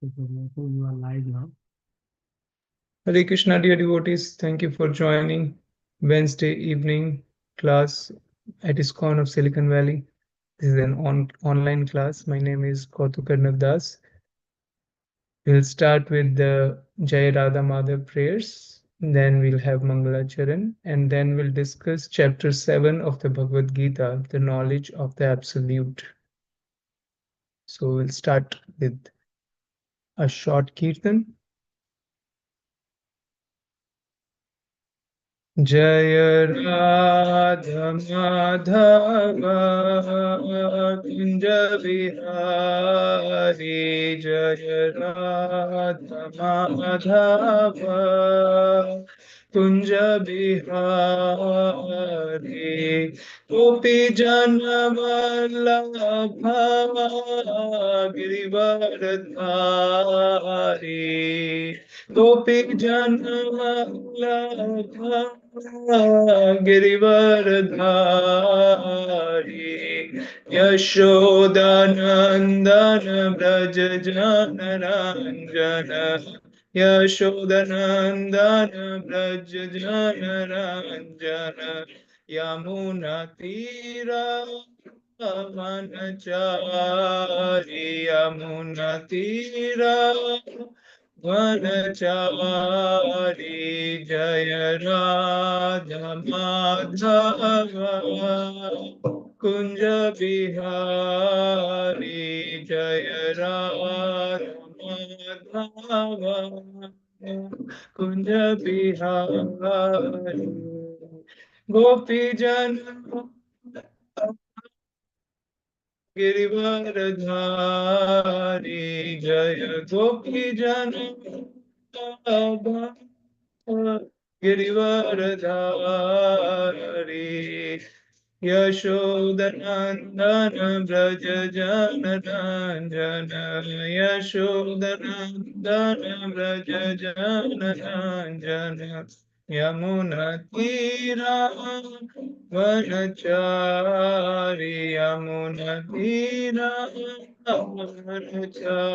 Okay, so I think you are live now. Hare Krishna, dear devotees. Thank you for joining Wednesday evening class at ISKCON of Silicon Valley. This is an online class. My name is Kautukārṇava Das. We'll start with the Jai Radha Madhav prayers. Then we'll have Mangala Charan. And then we'll discuss chapter 7 of the Bhagavad Gita, the knowledge of the Absolute. So we'll start with a short kirtan. जय राधा माधव कुंज बिहारी जय राधा माधव कुंज बिहारी गोपी जन वल्लभ गिरिवरधारी गोपी जन वल्लभ गिरिवरधारी यशोदनंदन ब्रज जन रंजन यशोदनंदन ब्रज जन रंजन यमुना तीरा वनचारी यमुना तीरा वनचारी जय राधा माधव कुंज बिहारी जय राधा माधव कुंज बिहारी गोपी जन गिरिवरधारी जय गोपी जन गिरिवरधारी यशोदनंदन ब्रज जन रंजन यशोदनंदन ब्रज जन रंजन यमुना तीरा वनचारी यमुना तीरा वनचारी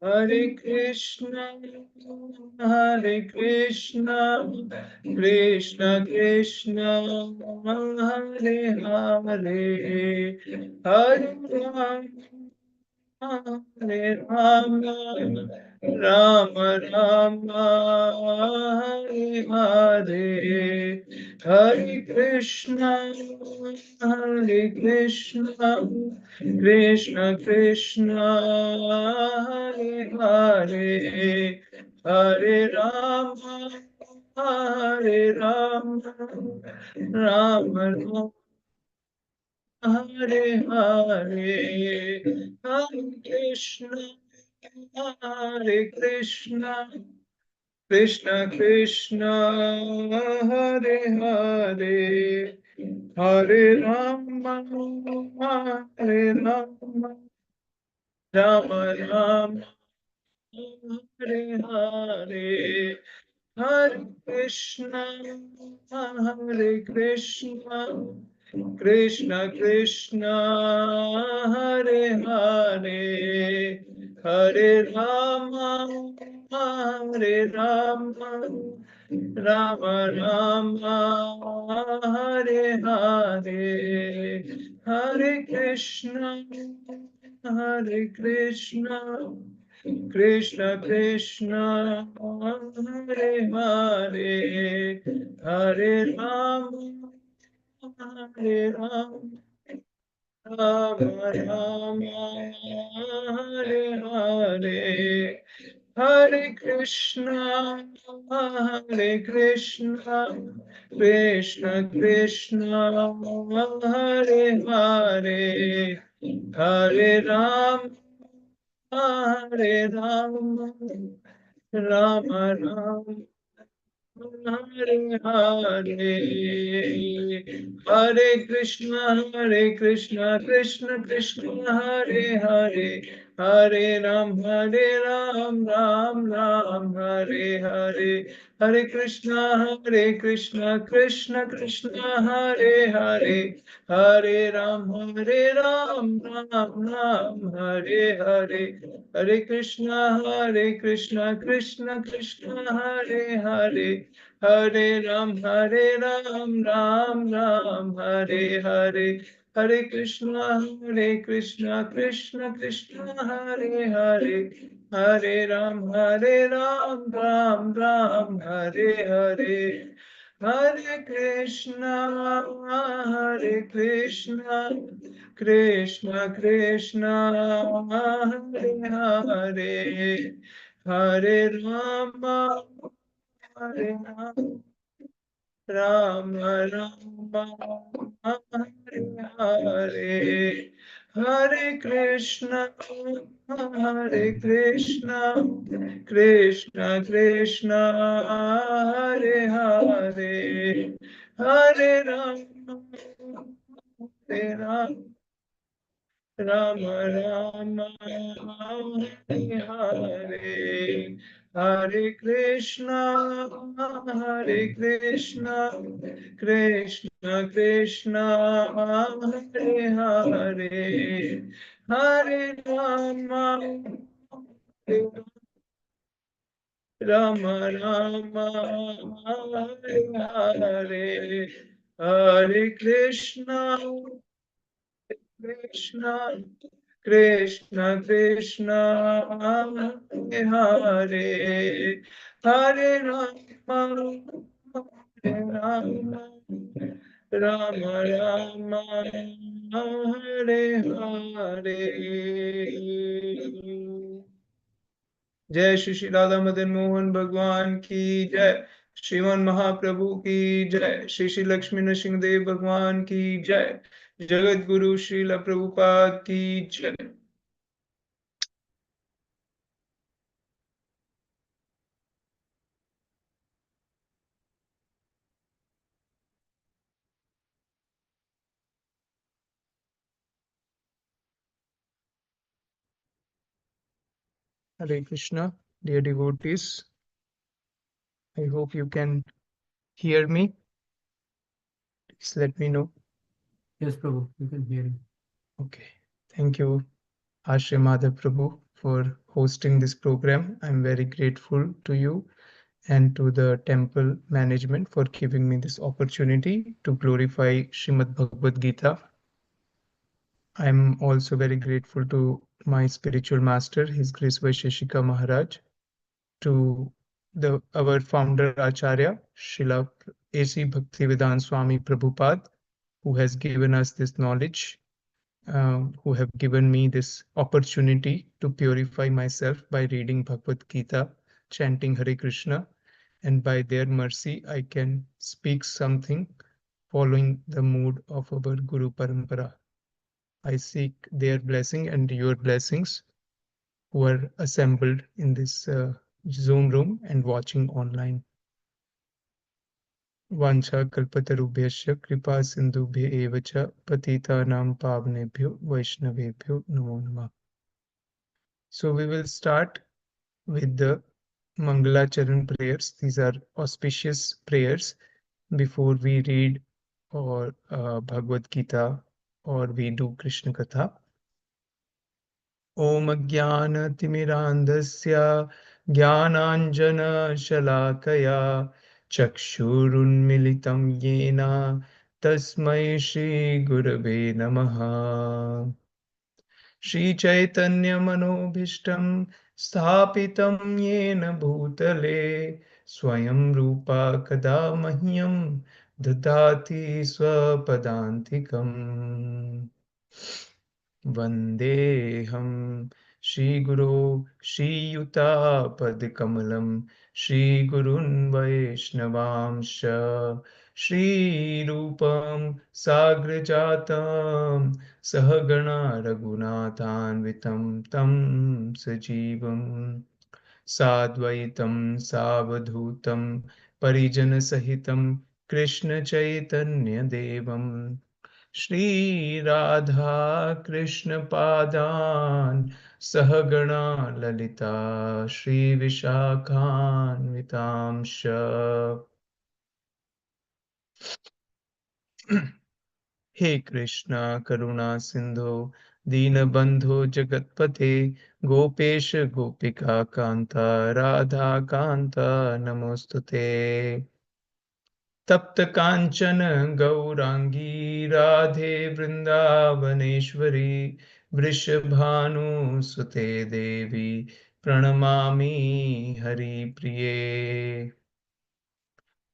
Hare Krishna, Hare Krishna, Krishna Krishna, Hare Hare, Hare Rama, Hare Rama, Rama Rama, Hare Hare, Hare Krishna, Hare Krishna, Krishna Krishna, Hare Hare, Hare Rama, Hare Rama, Rama Rama. Hare Hare, Hare Krishna, Hare Krishna, Krishna Krishna, Hare Hare, Hare Rama, Hare Rama, Rama Rama, Hare Hare, Hare Krishna, Hare Krishna, Krishna Krishna, Hare Hare, Hare Rama, Hare Rama, Rama Rama, Hare Hare, Hare Krishna, Hare Krishna, Krishna Krishna, Hare Hare, Hare Rama, Hare Rama, Rama Rama, Hare Hare, Hare Krishna, Hare Krishna, Krishna Krishna, Hare Hare, Hare Rama, Hare Rama, Rama Rama, Hare Hare, Hare Krishna, Krishna Krishna, Hare Hare, Hare Ram, Ram Ram, Hare Hare, Hare Krishna, Krishna Krishna, Hare Hare, Hare Ram, Ram Ram, Hare Hare. Hare Krishna, Krishna Krishna, Hare Hare, Hare Ram, Ram Ram, Hare Hare. Hare Krishna, Krishna Krishna, Hare Hare, Hare Ram, Ram Ram, Hare Hare. Hare Krishna, Krishna Krishna, Hare Hare, Hare Rama, Hare Rama. Ram Ram Hare Hare, Hare Krishna, Krishna Krishna, Hare Hare, Hare Ram, Hare Ram. Ram Ram Hare Hare, Hare Krishna, Krishna Krishna, Hare Hare, Hare Rama, Hare Rama Rama, Hare Hare, Hare Krishna, Krishna Krishna, Hare Hare, Hare Rama, Hare Rama, Rama Rama, Hare Hare. जय श्री श्री राधा मदन मोहन भगवान की जय, श्रीमान महाप्रभु की जय, श्री श्री लक्ष्मी नरसिंह देव भगवान की जय, जगत गुरु श्रील प्रभुपाद की जय। Hare Krishna, dear devotees. I hope you can hear me. Please let me know. Yes, Prabhu, you can hear him. Okay. Thank you, Ashray Madhav Prabhu, for hosting this program. I'm very grateful to you and to the temple management for giving me this opportunity to glorify Srimad Bhagavad Gita. I'm also very grateful to my spiritual master, His Grace Vaisheshika Maharaj, to our founder Acharya, Srila A.C. Bhaktivedanta Swami Prabhupada, who has given us this knowledge, who have given me this opportunity to purify myself by reading Bhagavad Gita, chanting Hare Krishna, and by their mercy I can speak something following the mood of our Guru Parampara. I seek their blessing and your blessings who are assembled in this Zoom room and watching online. वाञ्छा कल्पतरुभ्यश्च कृपा सिन्धुभ्य एव च पतितानां पावनेभ्यो वैष्णवेभ्यो नमो नमः. So we will start with the Mangalacharan prayers. These are auspicious prayers before we read or Bhagavad Gita or we do Krishna Katha. Om Jnanatimirandasya Jnananjana Chakshurunmilitam Yena Tasmai Shri Gurave Namaha. Shri Chaitanya Manobhishtam Sthapitam Yena Bhutale Swayam Rupa Kada Mahyam Dadati Swapadantikam. Vandeham Shri Guru Shri Yuta Padkamalam Shri Gurun Vaishnavamsha Shri Rupam Sagrajatam Sahagana Raghunathanvitam Tam Sajivam Sadvaitam Savadhutam Parijana Sahitam Krishna Chaitanya Devam Shri Radha Krishna Padan सहगणा Lalita श्रीविशाखान्वितांश हे कृष्ण करुणा सिंधु दीनबंधु जगतपते गोपेश गोपिका कांता राधा कांता नमोस्तुते तप्त कांचन गौरांगी राधे वृंदावनेश्वरी वृषभानुसुते देवी प्रणमामि हरिप्रिये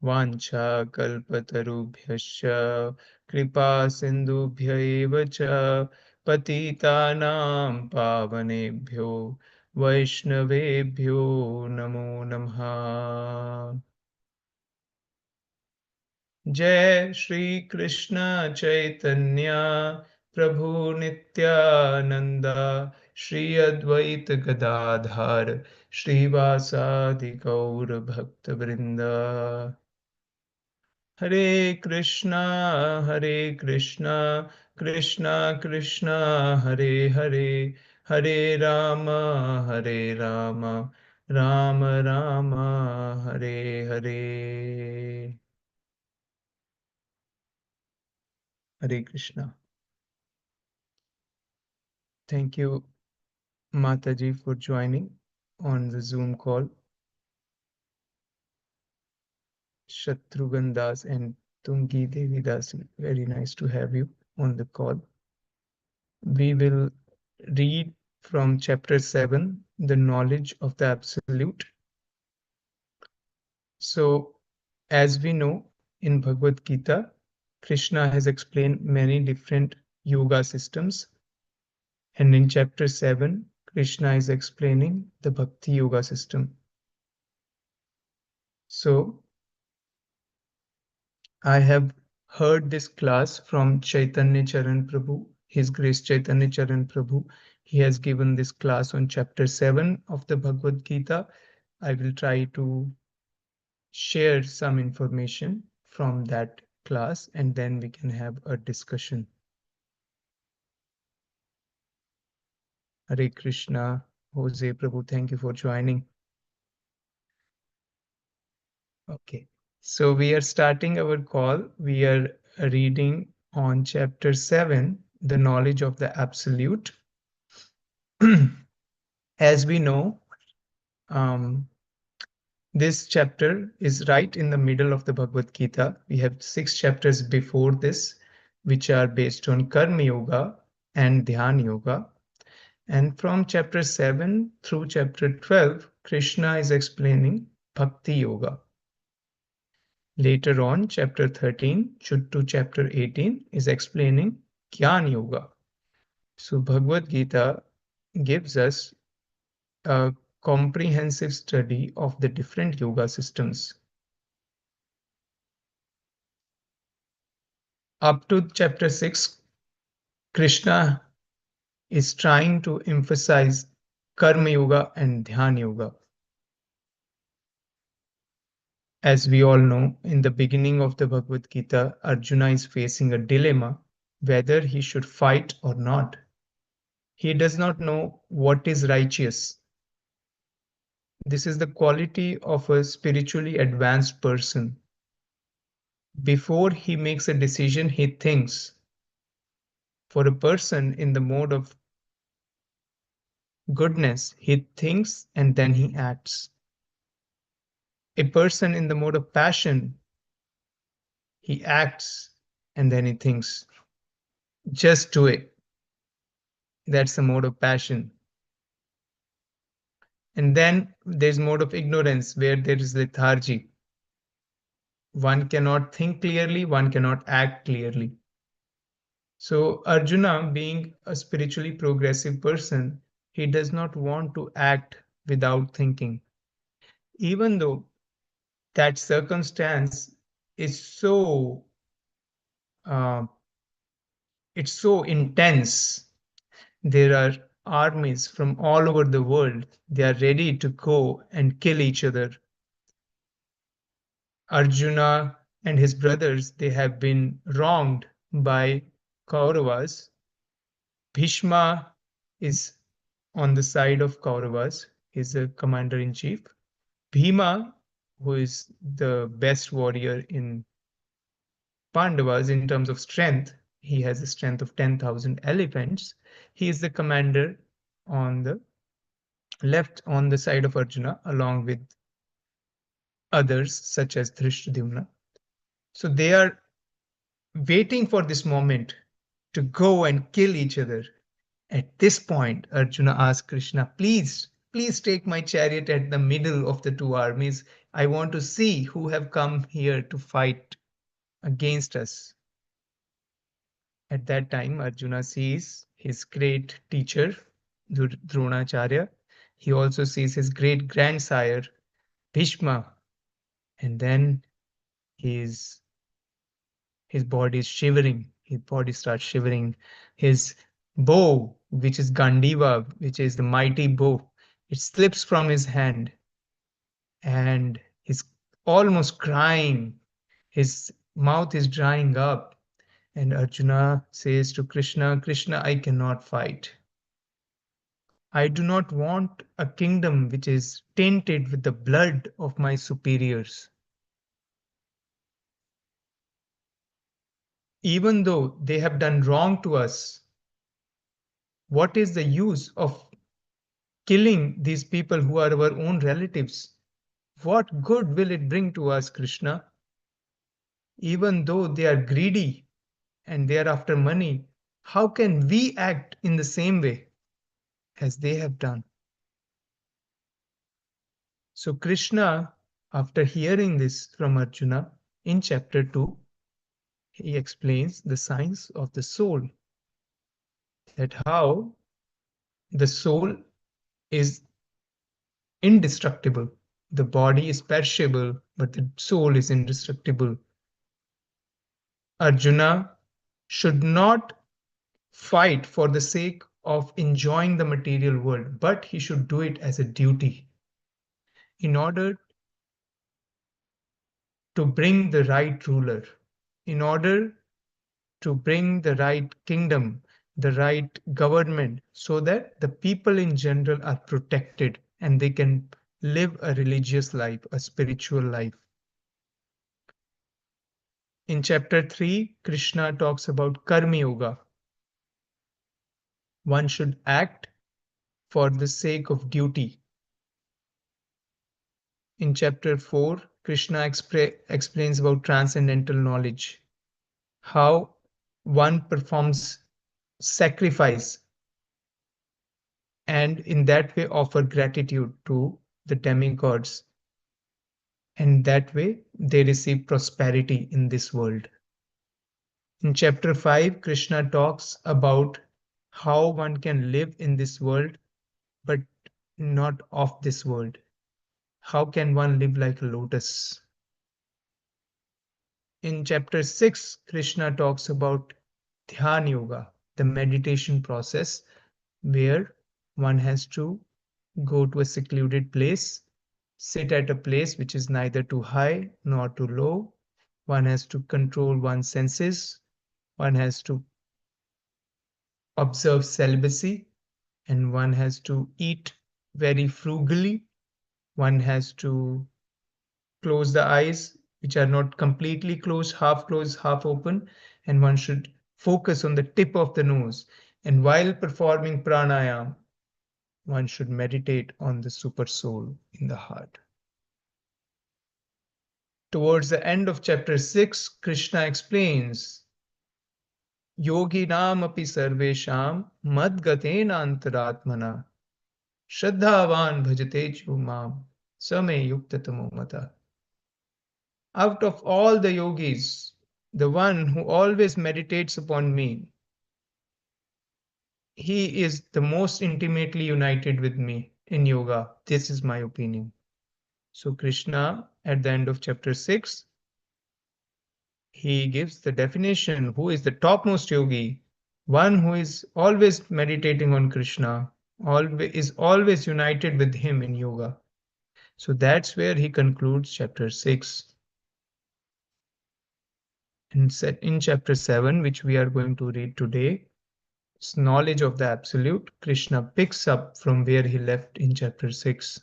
वाञ्छाकल्पतरुभ्यश्च कृपा सिन्धुभ्य एव च पतितानां पावनेभ्यो वैष्णवेभ्यो नमो नमः जय श्री कृष्ण चैतन्य प्रभु नित्यानंद श्री अद्वैत गदाधर श्रीवासादि गौर भक्त वृंद हरे Krishna Krishna Krishna Hare Hare Hare Ram Ram Ram Hare Hare Hare Krishna Thank you, Mataji, for joining on the Zoom call. Shatrughan Das and Tungi Devi Das, very nice to have you on the call. We will read from chapter 7, the knowledge of the absolute. So, as we know, in Bhagavad Gita, Krishna has explained many different yoga systems. And in chapter 7, Krishna is explaining the Bhakti Yoga system. So, I have heard this class from Chaitanya Charan Prabhu, His Grace Chaitanya Charan Prabhu. He has given this class on chapter 7 of the Bhagavad Gita. I will try to share some information from that class and then we can have a discussion. Hare Krishna, Jose Prabhu, thank you for joining. Okay, so we are starting our call. We are reading on chapter 7, the knowledge of the absolute. As we know, this chapter is right in the middle of the Bhagavad Gita. We have 6 chapters before this, which are based on Karma Yoga and Dhyan Yoga. And from chapter 7 through chapter 12, Krishna is explaining Bhakti Yoga. Later on, chapter 13 to chapter 18 is explaining Jnana Yoga. So Bhagavad Gita gives us a comprehensive study of the different yoga systems. Up to chapter 6, Krishna is trying to emphasize Karma Yoga and Dhyana Yoga. As we all know, in the beginning of the Bhagavad Gita, Arjuna is facing a dilemma whether he should fight or not. He does not know what is righteous. This is the quality of a spiritually advanced person. Before he makes a decision, he thinks. For a person in the mode of goodness, he thinks and then he acts. A person in the mode of passion, he acts and then he thinks. Just do it. That's the mode of passion. And then there's mode of ignorance where there is lethargy. One cannot think clearly, one cannot act clearly. So Arjuna, being a spiritually progressive person, he does not want to act without thinking. Even though that circumstance is uh, it's so intense. There are armies from all over the world. They are ready to go and kill each other. Arjuna and his brothers, they have been wronged by Kauravas. Bhishma is on the side of Kauravas. He's the commander-in-chief. Bhima, who is the best warrior in Pandavas in terms of strength, he has a strength of 10,000 elephants. He is the commander on the left on the side of Arjuna, along with others such as Drishtadyumna. So they are waiting for this moment to go and kill each other. At this point, Arjuna asks Krishna, please, please take my chariot at the middle of the two armies. I want to see who have come here to fight against us. At that time, Arjuna sees his great teacher, Dronacharya. He also sees his great grandsire, Bhishma. And then his body is shivering. His body starts shivering. His bow, which is Gandiva, which is the mighty bow, it slips from his hand and he's almost crying. His mouth is drying up. And Arjuna says to Krishna, Krishna, I cannot fight. I do not want a kingdom which is tainted with the blood of my superiors. Even though they have done wrong to us, what is the use of killing these people who are our own relatives? What good will it bring to us, Krishna? Even though they are greedy and they are after money, how can we act in the same way as they have done? So Krishna, after hearing this from Arjuna in chapter 2, he explains the science of the soul, that how the soul is indestructible. The body is perishable, but the soul is indestructible. Arjuna should not fight for the sake of enjoying the material world, but he should do it as a duty in order to bring the right ruler, in order to bring the right kingdom, the right government, so that the people in general are protected and they can live a religious life, a spiritual life. In chapter 3, Krishna talks about Karma Yoga. One should act for the sake of duty. In chapter 4, Krishna explains about transcendental knowledge, how one performs sacrifice and in that way offer gratitude to the demigods. And that way they receive prosperity in this world. In chapter 5, Krishna talks about how one can live in this world but not of this world. How can one live like a lotus? In chapter 6, Krishna talks about Dhyan Yoga, the meditation process where one has to go to a secluded place, sit at a place which is neither too high nor too low. One has to control one's senses. One has to observe celibacy, and one has to eat very frugally. One has to close the eyes, which are not completely closed, half open, and one should focus on the tip of the nose. And while performing pranayam, one should meditate on the super soul in the heart. Towards the end of chapter 6, Krishna explains Yoginam api sarvesham madgatena antaratmana Shraddhavan bhajate chumam same yuktatamo mata. Out of all the yogis, the one who always meditates upon me, he is the most intimately united with me in yoga. This is my opinion. So Krishna, at the end of chapter 6, he gives the definition who is the topmost yogi, one who is always meditating on Krishna, is always united with him in yoga. So that's where he concludes chapter 6. In chapter 7, which we are going to read today, knowledge of the absolute, Krishna picks up from where he left in chapter 6.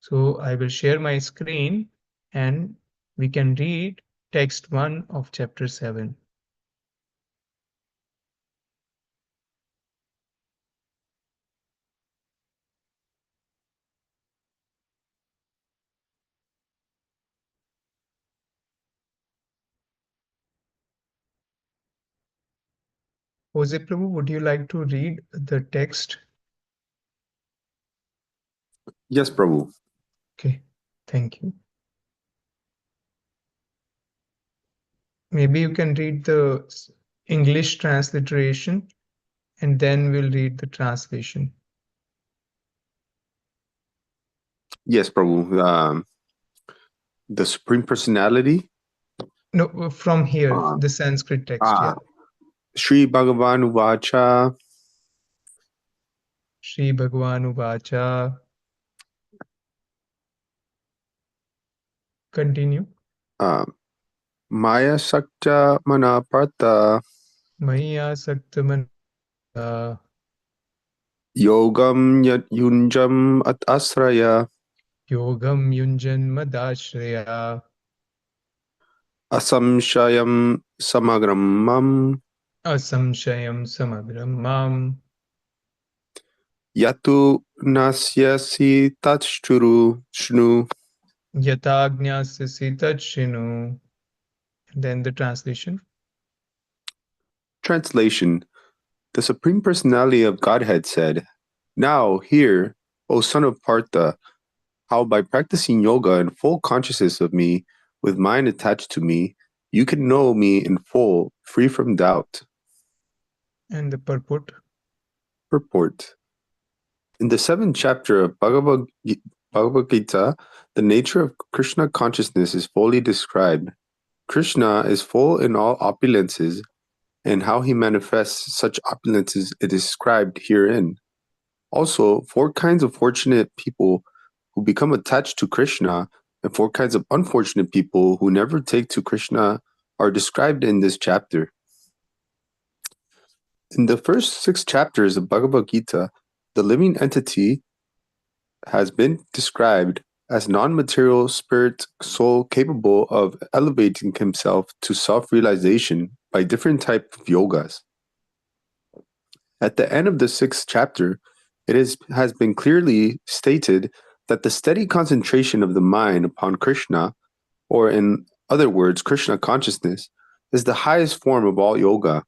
So I will share my screen and we can read text 1 of chapter 7. Jose Prabhu, would you like to read the text? Yes, Prabhu. Okay, thank you. Maybe you can read the English transliteration and then we'll read the translation. Yes, Prabhu. The Supreme Personality. No, from here, the Sanskrit text. Yeah. Sri Bhagavan Vacha. Shri Bhagavan Uvacha. Continue. Maya Sakta Manaparta. Maya Saktaman. Yogam Yat Yunjam At Asraya. Yogam Yunjan Madashraya. Asamshayam Samagramam. Asamshayam Samagram Mam. Yatu Nasyasi Tatshuru Shnu. Yatagnyasasi Tachinu. Then the translation. Translation. The Supreme Personality of Godhead said, "Now hear, O son of Partha, how by practicing yoga in full consciousness of me, with mind attached to me, you can know me in full, free from doubt." And the purport. Purport. In the 7th chapter of Bhagavad Gita, the nature of Krishna consciousness is fully described. Krishna is full in all opulences, and how he manifests such opulences is described herein. Also, 4 kinds of fortunate people who become attached to Krishna and 4 kinds of unfortunate people who never take to Krishna are described in this chapter. In the first 6 chapters of Bhagavad Gita, the living entity has been described as non-material spirit soul capable of elevating himself to self-realization by different types of yogas. At the end of the 6th chapter, it has been clearly stated that the steady concentration of the mind upon Krishna, or in other words, Krishna consciousness, is the highest form of all yoga.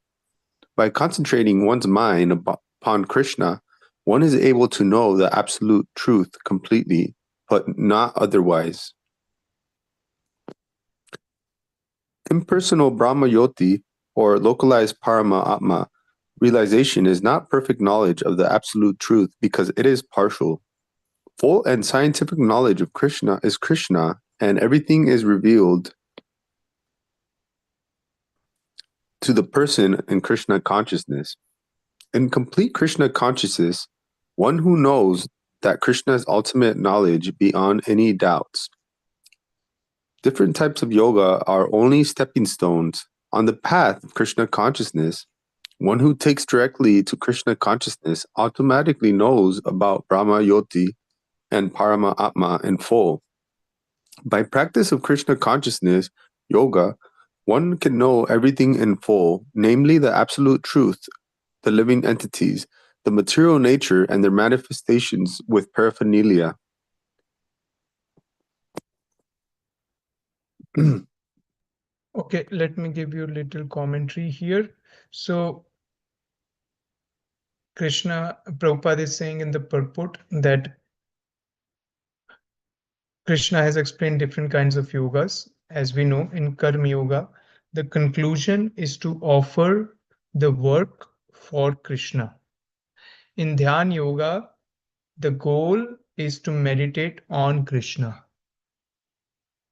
By concentrating one's mind upon Krishna, one is able to know the absolute truth completely, but not otherwise. Impersonal Brahma Yoti, or localized Parama Atma, realization is not perfect knowledge of the absolute truth because it is partial. Full and scientific knowledge of Krishna is Krishna, and everything is revealed to the person in Krishna consciousness. In complete Krishna consciousness, one who knows that Krishna's ultimate knowledge beyond any doubts. Different types of yoga are only stepping stones on the path of Krishna consciousness. One who takes directly to Krishna consciousness automatically knows about Brahma Yoti and Parama Atma in full. By practice of Krishna consciousness, yoga, one can know everything in full, namely the absolute truth, the living entities, the material nature, and their manifestations with paraphernalia. Okay, let me give you a little commentary here. So Prabhupada is saying in the purport that Krishna has explained different kinds of yogas. As we know, in Karma Yoga, the conclusion is to offer the work for Krishna. In Dhyan Yoga, the goal is to meditate on Krishna.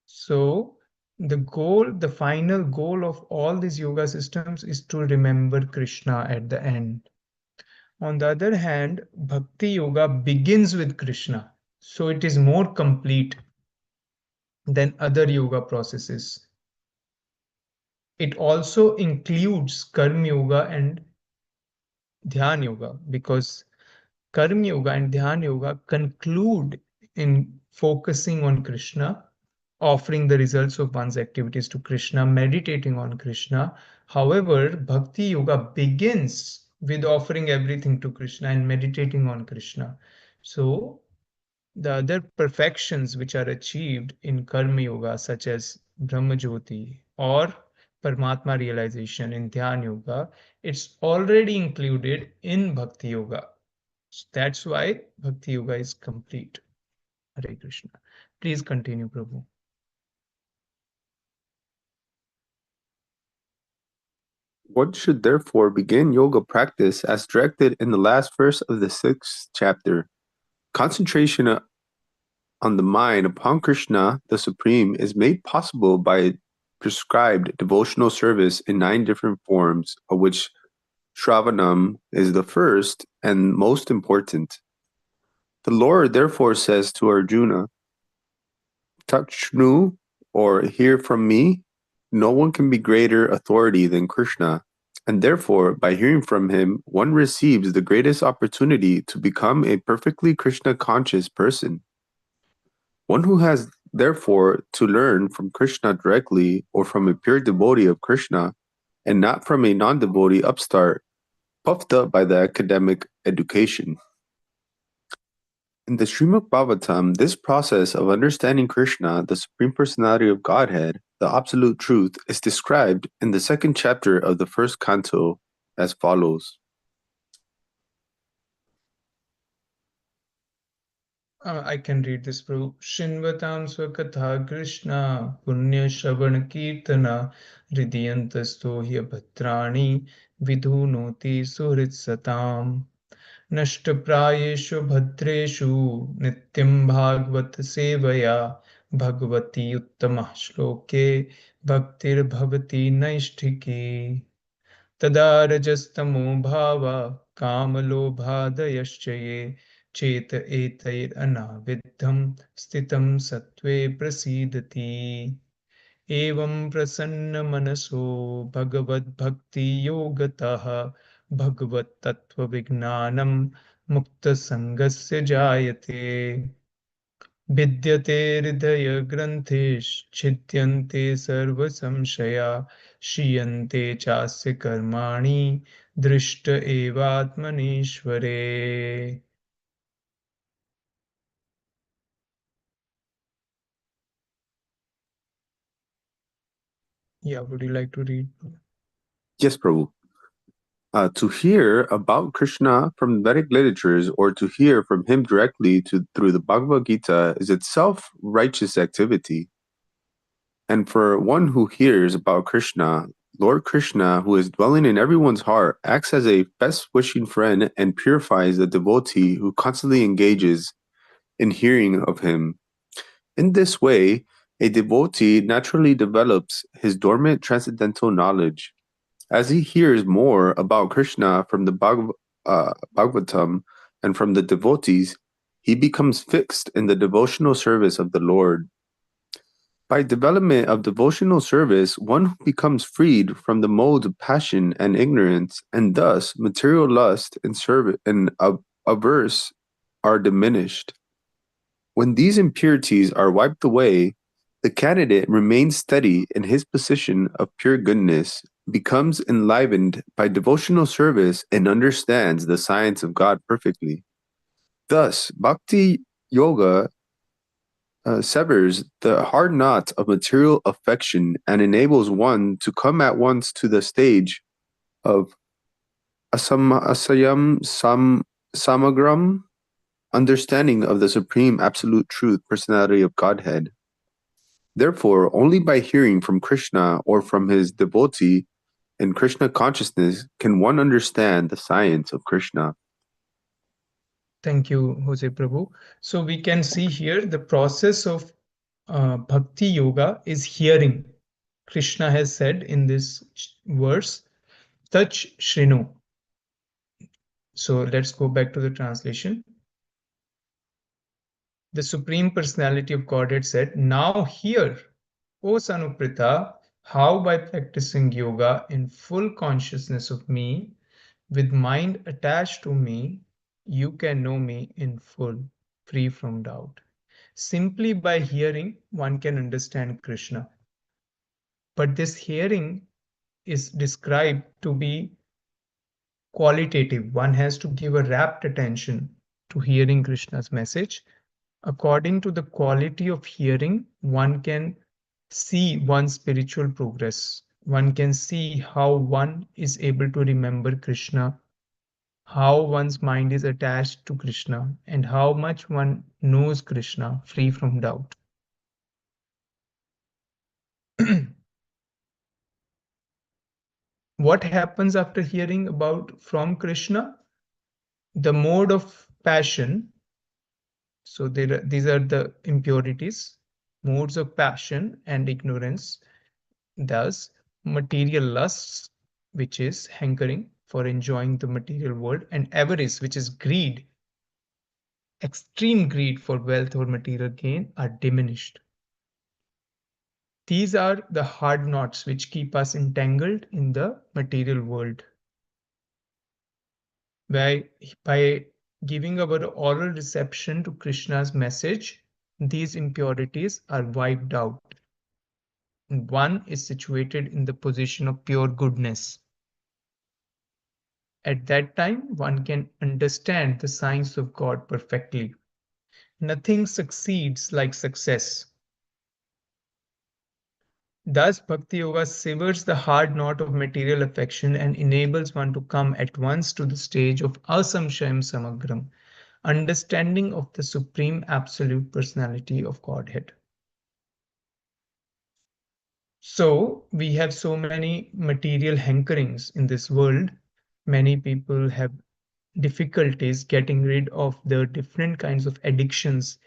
So the final goal of all these yoga systems is to remember Krishna at the end. On the other hand, Bhakti Yoga begins with Krishna, so it is more complete than other yoga processes. It also includes Karma Yoga and Dhyan Yoga, because Karma Yoga and Dhyan Yoga conclude in focusing on Krishna, offering the results of one's activities to Krishna, meditating on Krishna. However, Bhakti Yoga begins with offering everything to Krishna and meditating on Krishna. So, the other perfections which are achieved in Karma Yoga, such as Brahmajyoti or Paramatma realization in Dhyan Yoga, it's already included in Bhakti Yoga. So that's why Bhakti Yoga is complete. Hare Krishna. Please continue, Prabhu. One should therefore begin yoga practice as directed in the last verse of the 6th chapter. Concentration on the mind upon Krishna, the Supreme, is made possible by prescribed devotional service in 9 different forms, of which Shravanam is the first and most important. The Lord therefore says to Arjuna, Takshnu, or hear from me, no one can be greater authority than Krishna, and therefore, by hearing from him, one receives the greatest opportunity to become a perfectly Krishna-conscious person. One who has therefore to learn from Krishna directly or from a pure devotee of Krishna, and not from a non-devotee upstart, puffed up by the academic education. In the Srimad Bhagavatam, this process of understanding Krishna, the Supreme Personality of Godhead, the Absolute Truth, is described in the 2nd chapter of the 1st canto as follows. I can read this, Prabhu. Shinvatam Swakatha Krishna Punya Shravan Kirtana Hridiyantasto Bhatrani Vidhunoti Suhritsatam Nashtaprayeshu Bhadreshu Nityam Bhagvat Sevaya Bhagavati Uttamah Shloke Bhaktir Bhavati Naishtiki तदा रजस्तमो भावा कामलोभादयश्च ये चेत एतैरनाविद्धं स्थितं सत्त्वे प्रसीदति एवं प्रसन्नमनसो भगवद्भक्तियोगतः भगवत्तत्त्वविज्ञानं मुक्तसङ्गस्य जायते भिद्यते हृदयग्रन्थिश्छिद्यन्ते सर्वसंशया क्षीयन्ते चास्य कर्माणि दृष्ट एवात्मनीश्वरे. Yeah, would you like to read? Yes, Prabhu. To hear about Krishna from Vedic literatures or to hear from him directly through the Bhagavad Gita is itself righteous activity. And for one who hears about Krishna, Lord Krishna, who is dwelling in everyone's heart, acts as a best-wishing friend and purifies the devotee who constantly engages in hearing of him. In this way, a devotee naturally develops his dormant transcendental knowledge. As he hears more about Krishna from the Bhagavatam and from the devotees, he becomes fixed in the devotional service of the Lord. By development of devotional service, one becomes freed from the modes of passion and ignorance, and thus material lust and averse are diminished. When these impurities are wiped away, the candidate remains steady in his position of pure goodness, becomes enlivened by devotional service, and understands the science of God perfectly. Thus, Bhakti Yoga severs the hard knot of material affection and enables one to come at once to the stage of asayam samagram, understanding of the Supreme Absolute Truth, Personality of Godhead. Therefore, only by hearing from Krishna or from his devotee in Krishna consciousness can one understand the science of Krishna. Thank you, Jose Prabhu. So we can see here the process of Bhakti Yoga is hearing. Krishna has said in this verse, Tach Shrinu. So let's go back to the translation. The Supreme Personality of Godhead said, now hear, O Sanuprita, how by practicing yoga in full consciousness of me, With mind attached to me, you can know me in full, free from doubt. Simply by hearing, one can understand Krishna. But this hearing is described to be qualitative. One has to give a rapt attention to hearing Krishna's message. According to the quality of hearing, one can see one's spiritual progress. One can see how one is able to remember Krishna, how one's mind is attached to Krishna, and how much one knows Krishna free from doubt. What happens after hearing about from Krishna? The mode of passion. So these are the impurities, modes of passion and ignorance. Thus, material lusts, which is hankering for enjoying the material world, and avarice, which is greed, extreme greed for wealth or material gain, are diminished. These are the hard knots which keep us entangled in the material world. By giving our oral reception to Krishna's message, these impurities are wiped out. One is situated in the position of pure goodness. At that time, one can understand the science of God perfectly. Nothing succeeds like success. Thus, Bhakti Yoga severs the hard knot of material affection and enables one to come at once to the stage of asamshayam samagram, understanding of the Supreme Absolute Personality of Godhead. So, we have so many material hankerings in this world. Many people have difficulties getting rid of the different kinds of addictions.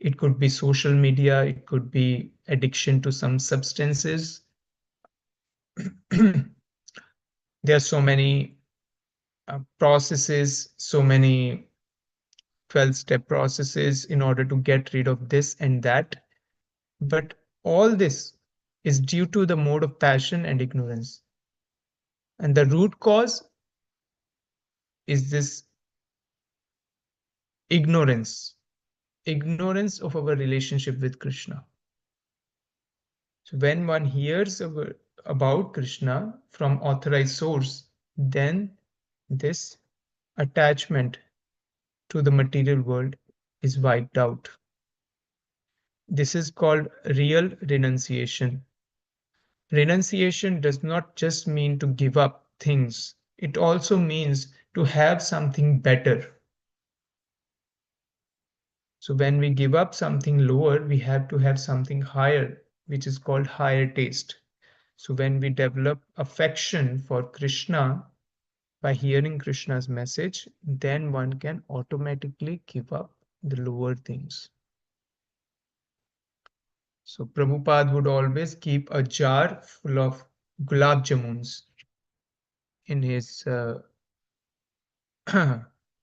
It could be social media, it could be addiction to some substances. There are so many processes, so many 12-step processes in order to get rid of this and that. But all this is due to the mode of passion and ignorance. And the root cause is this ignorance of our relationship with Krishna. So when one hears about Krishna from authorized source, then this attachment to the material world is wiped out. This is called real renunciation. Renunciation does not just mean to give up things, it also means to have something better. So when we give up something lower, we have to have something higher, which is called higher taste. So when we develop affection for Krishna by hearing Krishna's message, then one can automatically give up the lower things. So Prabhupada would always keep a jar full of gulab jamuns in his,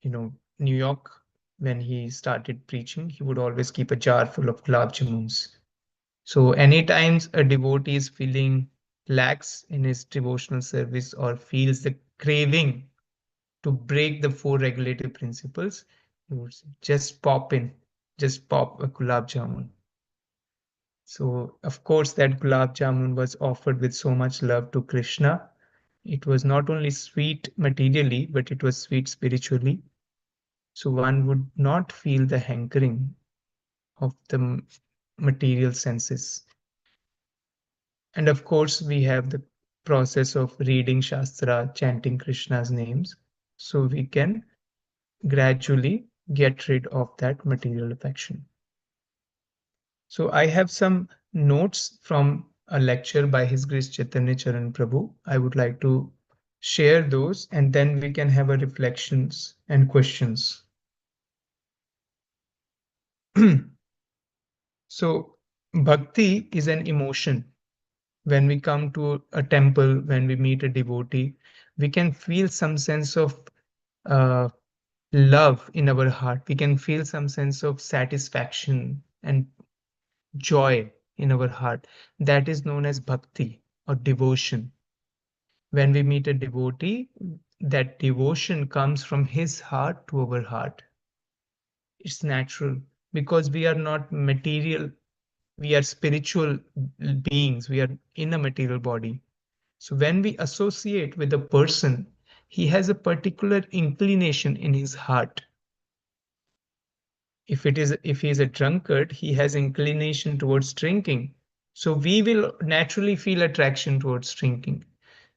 New York. When he started preaching, he would always keep a jar full of gulab jamuns. So anytime a devotee is feeling lax in his devotional service or feels the craving to break the four regulative principles, he would say, just pop a gulab jamun. So, of course, that gulab jamun was offered with so much love to Krishna. It was not only sweet materially, but it was sweet spiritually. So one would not feel the hankering of the material senses. And of course, we have the process of reading Shastra, chanting Krishna's names, so we can gradually get rid of that material affection. So I have some notes from a lecture by His Grace Chaitanya Charan Prabhu. I would like to share those, and then we can have a reflections and questions. So bhakti is an emotion. When we come to a temple, when we meet a devotee, we can feel some sense of uh, love in our heart. We can feel some sense of satisfaction and joy in our heart. That is known as bhakti or devotion. When we meet a devotee, that devotion comes from his heart to our heart. It's natural because we are not material, we are spiritual beings, we are in a material body. So when we associate with a person, he has a particular inclination in his heart. If he is a drunkard, he has inclination towards drinking. So we will naturally feel attraction towards drinking.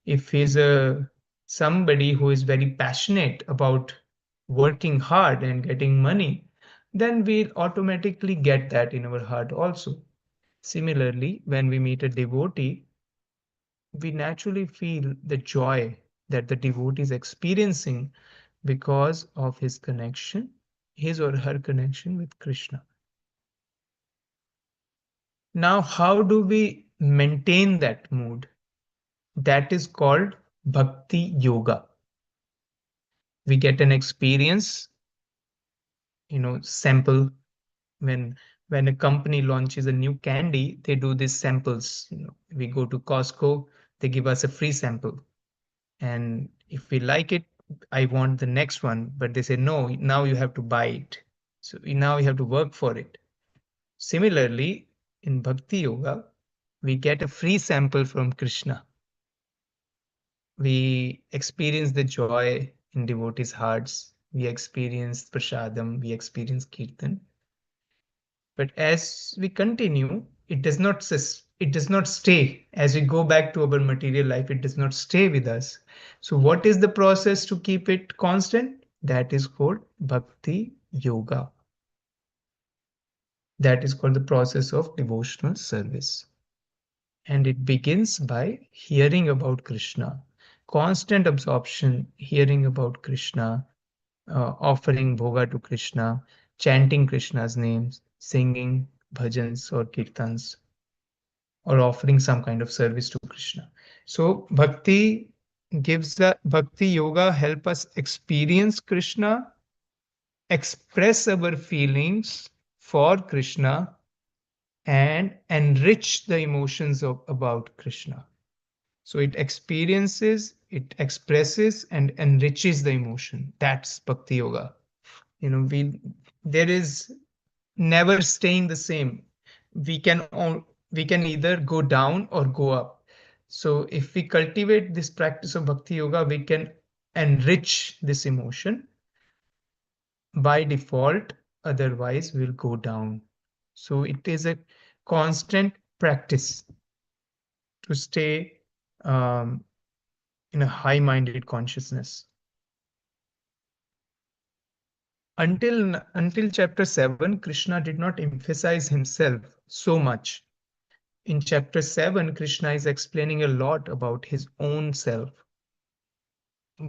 If he's a somebody who is very passionate about working hard and getting money, then we'll automatically get that in our heart also. Similarly, when we meet a devotee, we naturally feel the joy that the devotee is experiencing because of his connection, his or her connection with Krishna. Now, how do we maintain that mood? That is called bhakti yoga. We get an experience, sample. When a company launches a new candy, they do these samples. We go to Costco, they give us a free sample. And if we like it, I want the next one, but they say, no, now you have to buy it. So now you have to work for it. Similarly, in Bhakti Yoga, we get a free sample from Krishna. We experience the joy in devotees' hearts. We experience prasadam, we experience kirtan. But as we continue, it does not stay. As we go back to our material life, it does not stay with us. So what is the process to keep it constant? That is called bhakti yoga. That is called the process of devotional service. And it begins by hearing about Krishna, constant absorption, hearing about Krishna, offering bhoga to Krishna, chanting Krishna's names, singing bhajans or kirtans, or offering some kind of service to Krishna. So bhakti yoga help us experience Krishna, express our feelings for Krishna, and enrich the emotions about Krishna. So it experiences, it expresses, and enriches the emotion. That's bhakti yoga. There is never staying the same. We can either go down or go up. So if we cultivate this practice of bhakti yoga, we can enrich this emotion by default. Otherwise, we'll go down. So it is a constant practice to stay in a high-minded consciousness. Until chapter 7, Krishna did not emphasize himself so much. In chapter 7, Krishna is explaining a lot about his own self.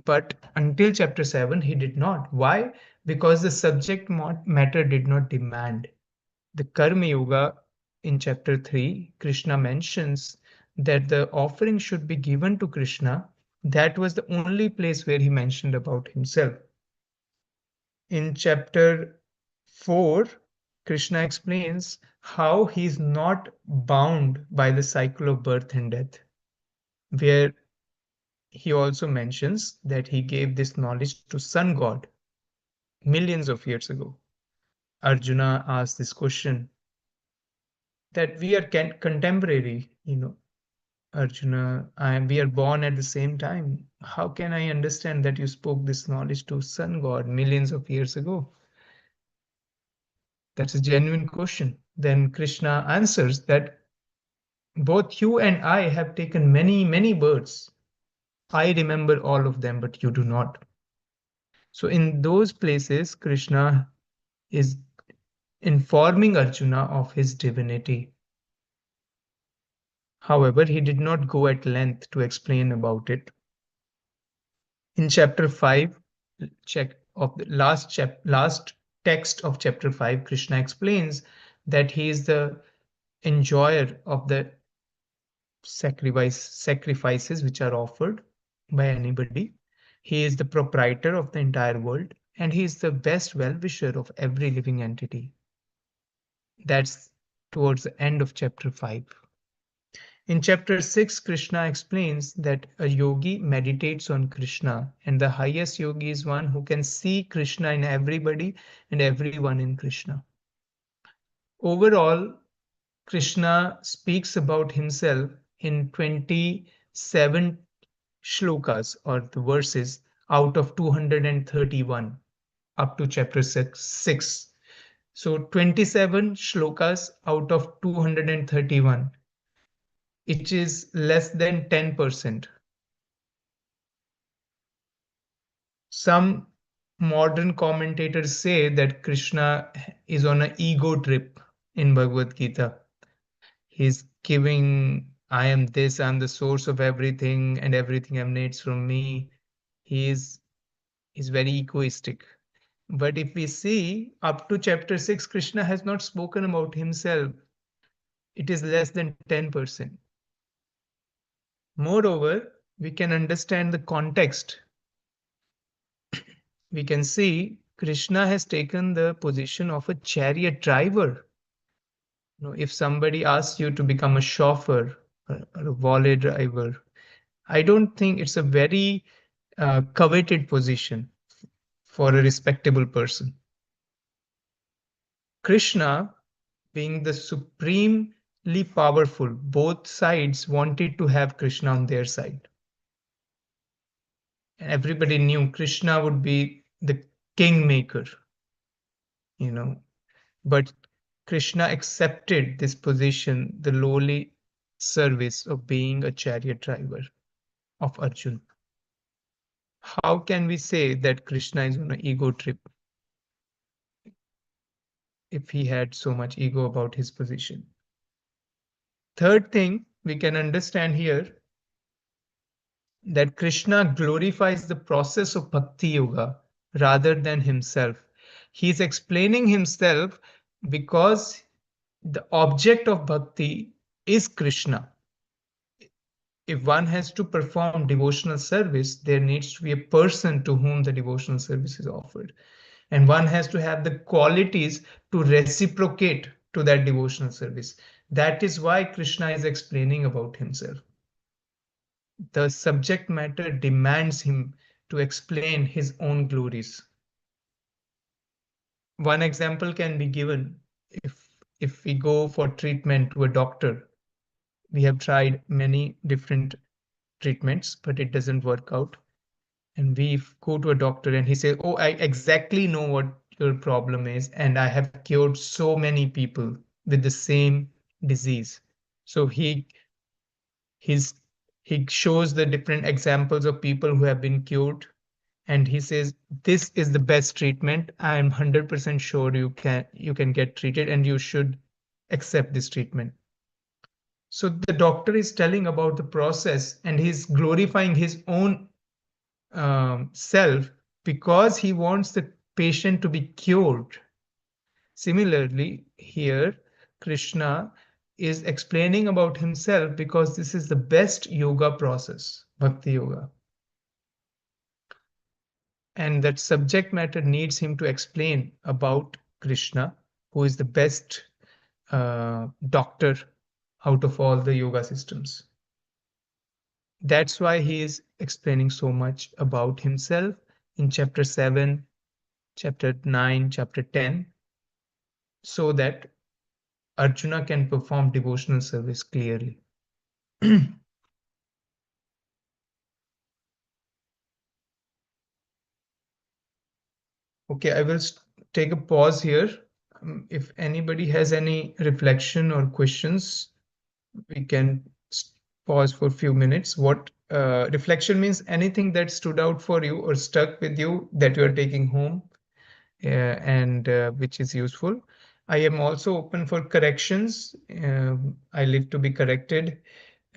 But until chapter 7, he did not. Why? Because the subject matter did not demand. The Karma Yoga in chapter 3, Krishna mentions that the offering should be given to Krishna. That was the only place where he mentioned about himself. In chapter 4, Krishna explains how he is not bound by the cycle of birth and death, where he also mentions that he gave this knowledge to sun god millions of years ago. Arjuna asked this question that we are contemporary, Arjuna, we are born at the same time. How can I understand that you spoke this knowledge to sun god millions of years ago? That's a genuine question. Then Krishna answers that both you and I have taken many, many births. I remember all of them, but you do not. So in those places, Krishna is informing Arjuna of his divinity. However, he did not go at length to explain about it. In chapter 5, of the last text of chapter 5, Krishna explains that he is the enjoyer of the sacrifices which are offered by anybody. He is the proprietor of the entire world, and he is the best well-wisher of every living entity. That's towards the end of chapter 5. In chapter 6, Krishna explains that a yogi meditates on Krishna, and the highest yogi is one who can see Krishna in everybody and everyone in Krishna. Overall, Krishna speaks about himself in 27 shlokas or the verses out of 231 up to chapter 6. So 27 shlokas out of 231, which is less than 10%. Some modern commentators say that Krishna is on an ego trip in Bhagavad Gita. He's giving, I am this, I'm the source of everything, and everything emanates from me. He's very egoistic. But if we see up to chapter 6, Krishna has not spoken about himself. It is less than 10%. Moreover, we can understand the context. We can see Krishna has taken the position of a chariot driver. If somebody asks you to become a chauffeur or a volley driver, I don't think it's a very coveted position for a respectable person. Krishna, being the supremely powerful, both sides wanted to have Krishna on their side. And everybody knew Krishna would be the kingmaker, but Krishna accepted this position, the lowly service of being a chariot driver of Arjuna. How can we say that Krishna is on an ego trip if he had so much ego about his position? Third thing we can understand here, that Krishna glorifies the process of bhakti yoga rather than himself. He is explaining himself because the object of bhakti is Krishna. If one has to perform devotional service, there needs to be a person to whom the devotional service is offered. And one has to have the qualities to reciprocate to that devotional service. That is why Krishna is explaining about himself. The subject matter demands him to explain his own glories. One example can be given. If we go for treatment to a doctor, we have tried many different treatments, but it doesn't work out. And we go to a doctor and he says, oh, I exactly know what your problem is, and I have cured so many people with the same disease. So he shows the different examples of people who have been cured, and he says, this is the best treatment. I am 100% sure you can get treated, and you should accept this treatment. So the doctor is telling about the process, and he's glorifying his own self because he wants the patient to be cured. Similarly, here Krishna is explaining about himself because this is the best yoga process, bhakti yoga. And that subject matter needs him to explain about Krishna, who is the best doctor out of all the yoga systems. That's why he is explaining so much about himself in chapter 7, chapter 9, chapter 10, so that Arjuna can perform devotional service clearly. Okay, I will take a pause here. If anybody has any reflection or questions, we can pause for a few minutes. What reflection means? Anything that stood out for you or stuck with you that you are taking home and which is useful. I am also open for corrections. I live to be corrected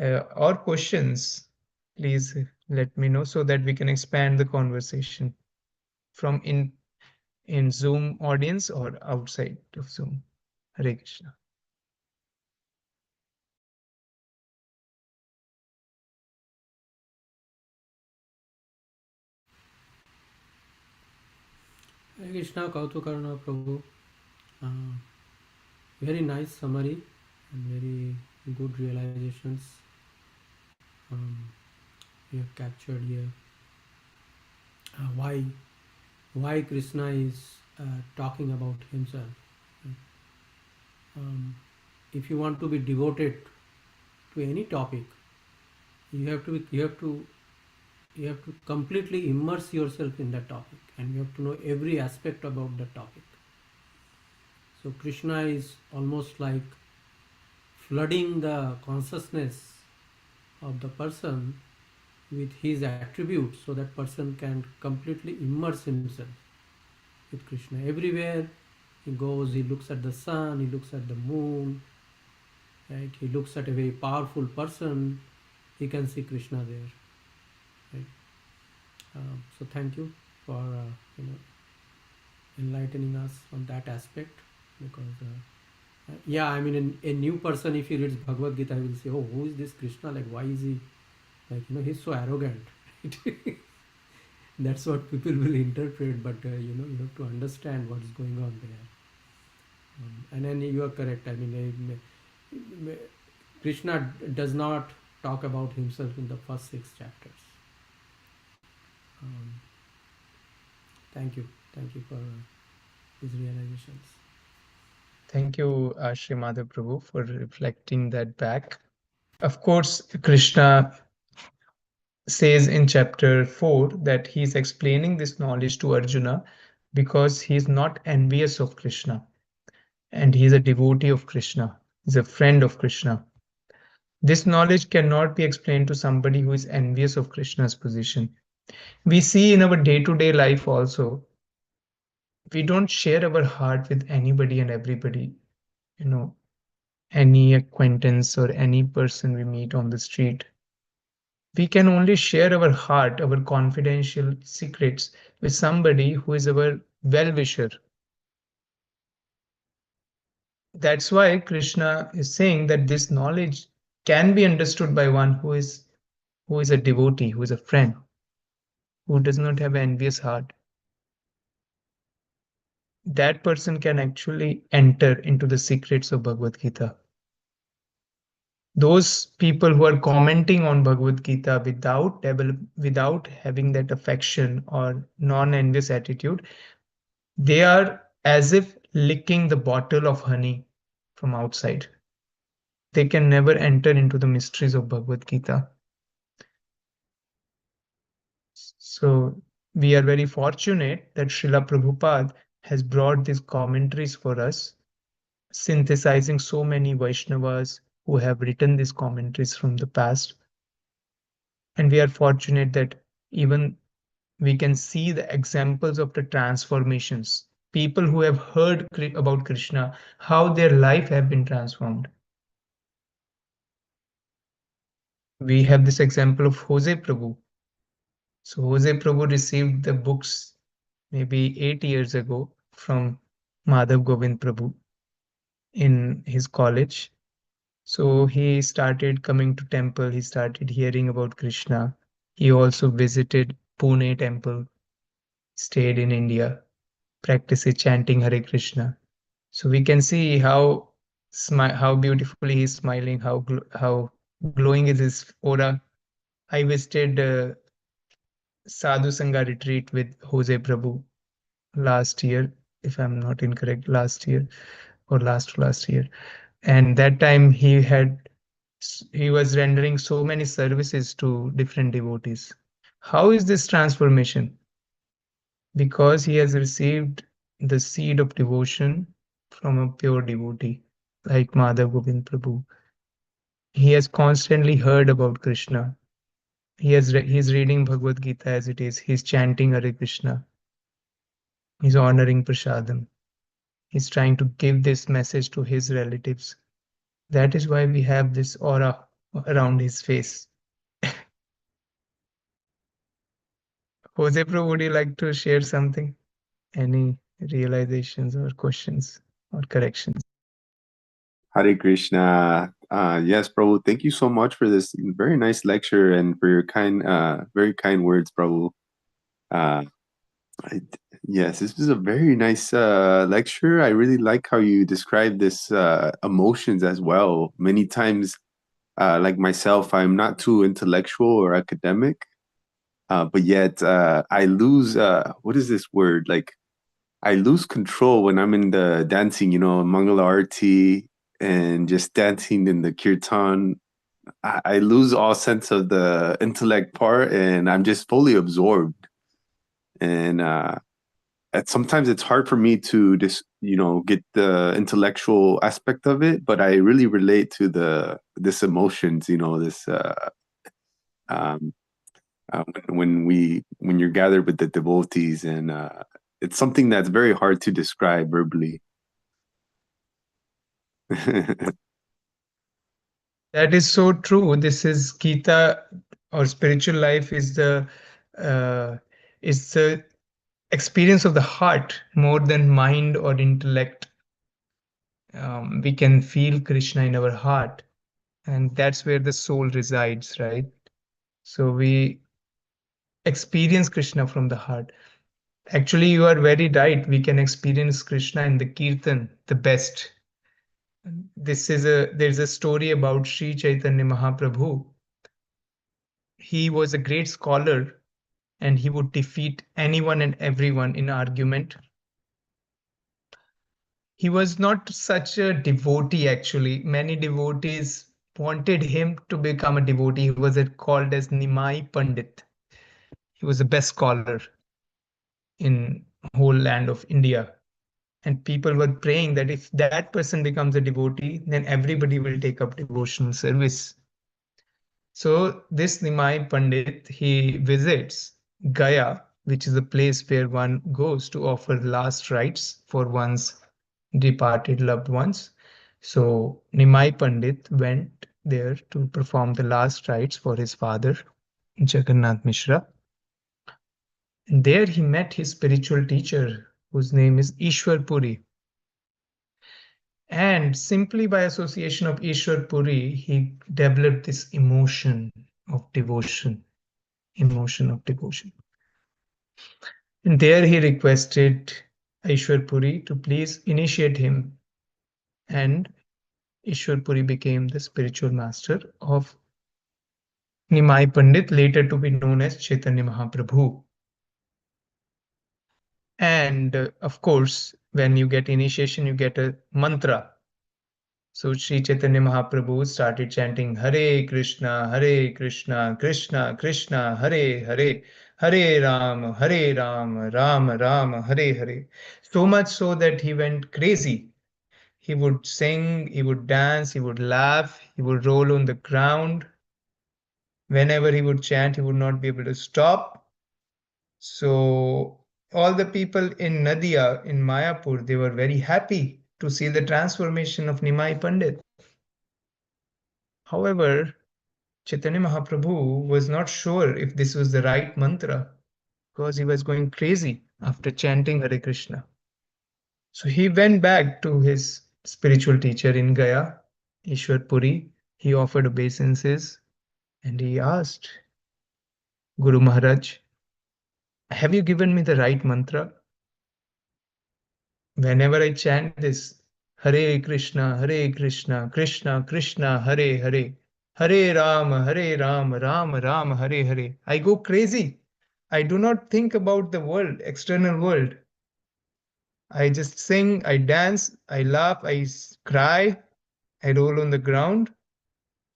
or questions. Please let me know so that we can expand the conversation from in Zoom audience or outside of Zoom. Hare Krishna. Hare Krishna, Kautukārṇava Prabhu. Very nice summary and very good realizations we have captured here. Why Krishna is talking about himself. If you want to be devoted to any topic, you have to completely immerse yourself in that topic, and you have to know every aspect about the topic. So Krishna is almost like flooding the consciousness of the person with his attributes, so that person can completely immerse himself with Krishna. Everywhere he goes, he looks at the sun, he looks at the moon, right? He looks at a very powerful person, he can see Krishna there, right? So thank you for enlightening us on that aspect, because yeah, I mean, a new person, if he reads Bhagavad Gita, will say, oh, who is this Krishna? Like, why is he, like, he's so arrogant. That's what people will interpret, but you have to understand what is going on there. And then you are correct. I mean, Krishna does not talk about himself in the first 6 chapters. Thank you for these realizations. Thank you, Srimad Prabhu, for reflecting that back. Of course, Krishna says in chapter 4 that he is explaining this knowledge to Arjuna because he is not envious of Krishna, and he is a devotee of Krishna, he is a friend of Krishna. This knowledge cannot be explained to somebody who is envious of Krishna's position. We see in our day-to-day life also, we don't share our heart with anybody and everybody, any acquaintance or any person we meet on the street. We can only share our heart, our confidential secrets with somebody who is our well-wisher. That's why Krishna is saying that this knowledge can be understood by one who is a devotee, who is a friend, who does not have an envious heart. That person can actually enter into the secrets of Bhagavad Gita. Those people who are commenting on Bhagavad Gita without having that affection or non-envious attitude, they are as if licking the bottle of honey from outside. They can never enter into the mysteries of Bhagavad Gita. So we are very fortunate that Srila Prabhupada has brought these commentaries for us, synthesizing so many Vaishnavas who have written these commentaries from the past. And we are fortunate that even we can see the examples of the transformations. People who have heard about Krishna, how their life have been transformed. We have this example of Jose Prabhu. So Jose Prabhu received the books maybe 8 years ago from Madhav Govind Prabhu in his college. So he started coming to temple, he started hearing about Krishna. He also visited Pune temple, stayed in India, practiced chanting Hare Krishna. So we can see how beautifully he's smiling, how glowing is his aura. I visited Sadhu Sangha retreat with Jose Prabhu last year, if I'm not incorrect, last year or last year. And that time he was rendering so many services to different devotees. How is this transformation? Because he has received the seed of devotion from a pure devotee like Madhav Govind Prabhu. He has constantly heard about Krishna. He's reading Bhagavad Gita as it is. He's chanting Hare Krishna. He's honoring Prasadam. He's trying to give this message to his relatives. That is why we have this aura around his face. Jose Prabhu, would you like to share something? Any realizations or questions or corrections? Hare Krishna. Yes, Prabhu, thank you so much for this very nice lecture and for your very kind words, Prabhu. Yes, this was a very nice lecture. I really like how you describe this emotions as well. Many times, like myself, I'm not too intellectual or academic, but yet I lose what is this word? Like I lose control when I'm in the dancing, Mangala Arati and just dancing in the kirtan. I lose all sense of the intellect part, and I'm just fully absorbed. And sometimes it's hard for me to just get the intellectual aspect of it, but I really relate to this emotions, this um, when you're gathered with the devotees, and it's something that's very hard to describe verbally. That is so true. This is Gita, or spiritual life uh, is the experience of the heart more than mind or intellect. We can feel Krishna in our heart, and that's where the soul resides, right? So we experience Krishna from the heart. Actually, you are very right. We can experience Krishna in the Kirtan the best. There's a story about Sri Chaitanya Mahaprabhu. He was a great scholar and he would defeat anyone and everyone in argument. He was not such a devotee, actually. Many devotees wanted him to become a devotee. He was called as Nimai Pandit. He was the best scholar in whole land of India. And people were praying that if that person becomes a devotee, then everybody will take up devotional service. So this Nimai Pandit, he visits Gaya, which is a place where one goes to offer last rites for one's departed loved ones. So Nimai Pandit went there to perform the last rites for his father, Jagannath Mishra. And there he met his spiritual teacher, whose name is Ishwar Puri. And simply by association of Ishwar Puri, he developed this emotion of devotion. Emotion of devotion. And there he requested Ishwar Puri to please initiate him. And Ishwar Puri became the spiritual master of Nimai Pandit, later to be known as Chaitanya Mahaprabhu. And of course, when you get initiation, you get a mantra. So Sri Chaitanya Mahaprabhu started chanting Hare Krishna, Krishna Krishna, Hare Hare, Hare Ram, Ram Ram, Hare Hare. So much so that he went crazy. He would sing, he would dance, he would laugh, he would roll on the ground. Whenever he would chant, he would not be able to stop. So all the people in Nadia, in Mayapur, they were very happy to see the transformation of Nimai Pandit. However, Chaitanya Mahaprabhu was not sure if this was the right mantra because he was going crazy after chanting Hare Krishna. So he went back to his spiritual teacher in Gaya, Ishwar Puri. He offered obeisances and he asked, Guru Maharaj, have you given me the right mantra? Whenever I chant this, Hare Krishna, Krishna Krishna, Hare Hare, Hare Ram, Ram Ram, Hare Hare, I go crazy. I do not think about the world, external world. I just sing, I dance, I laugh, cry, I roll on the ground.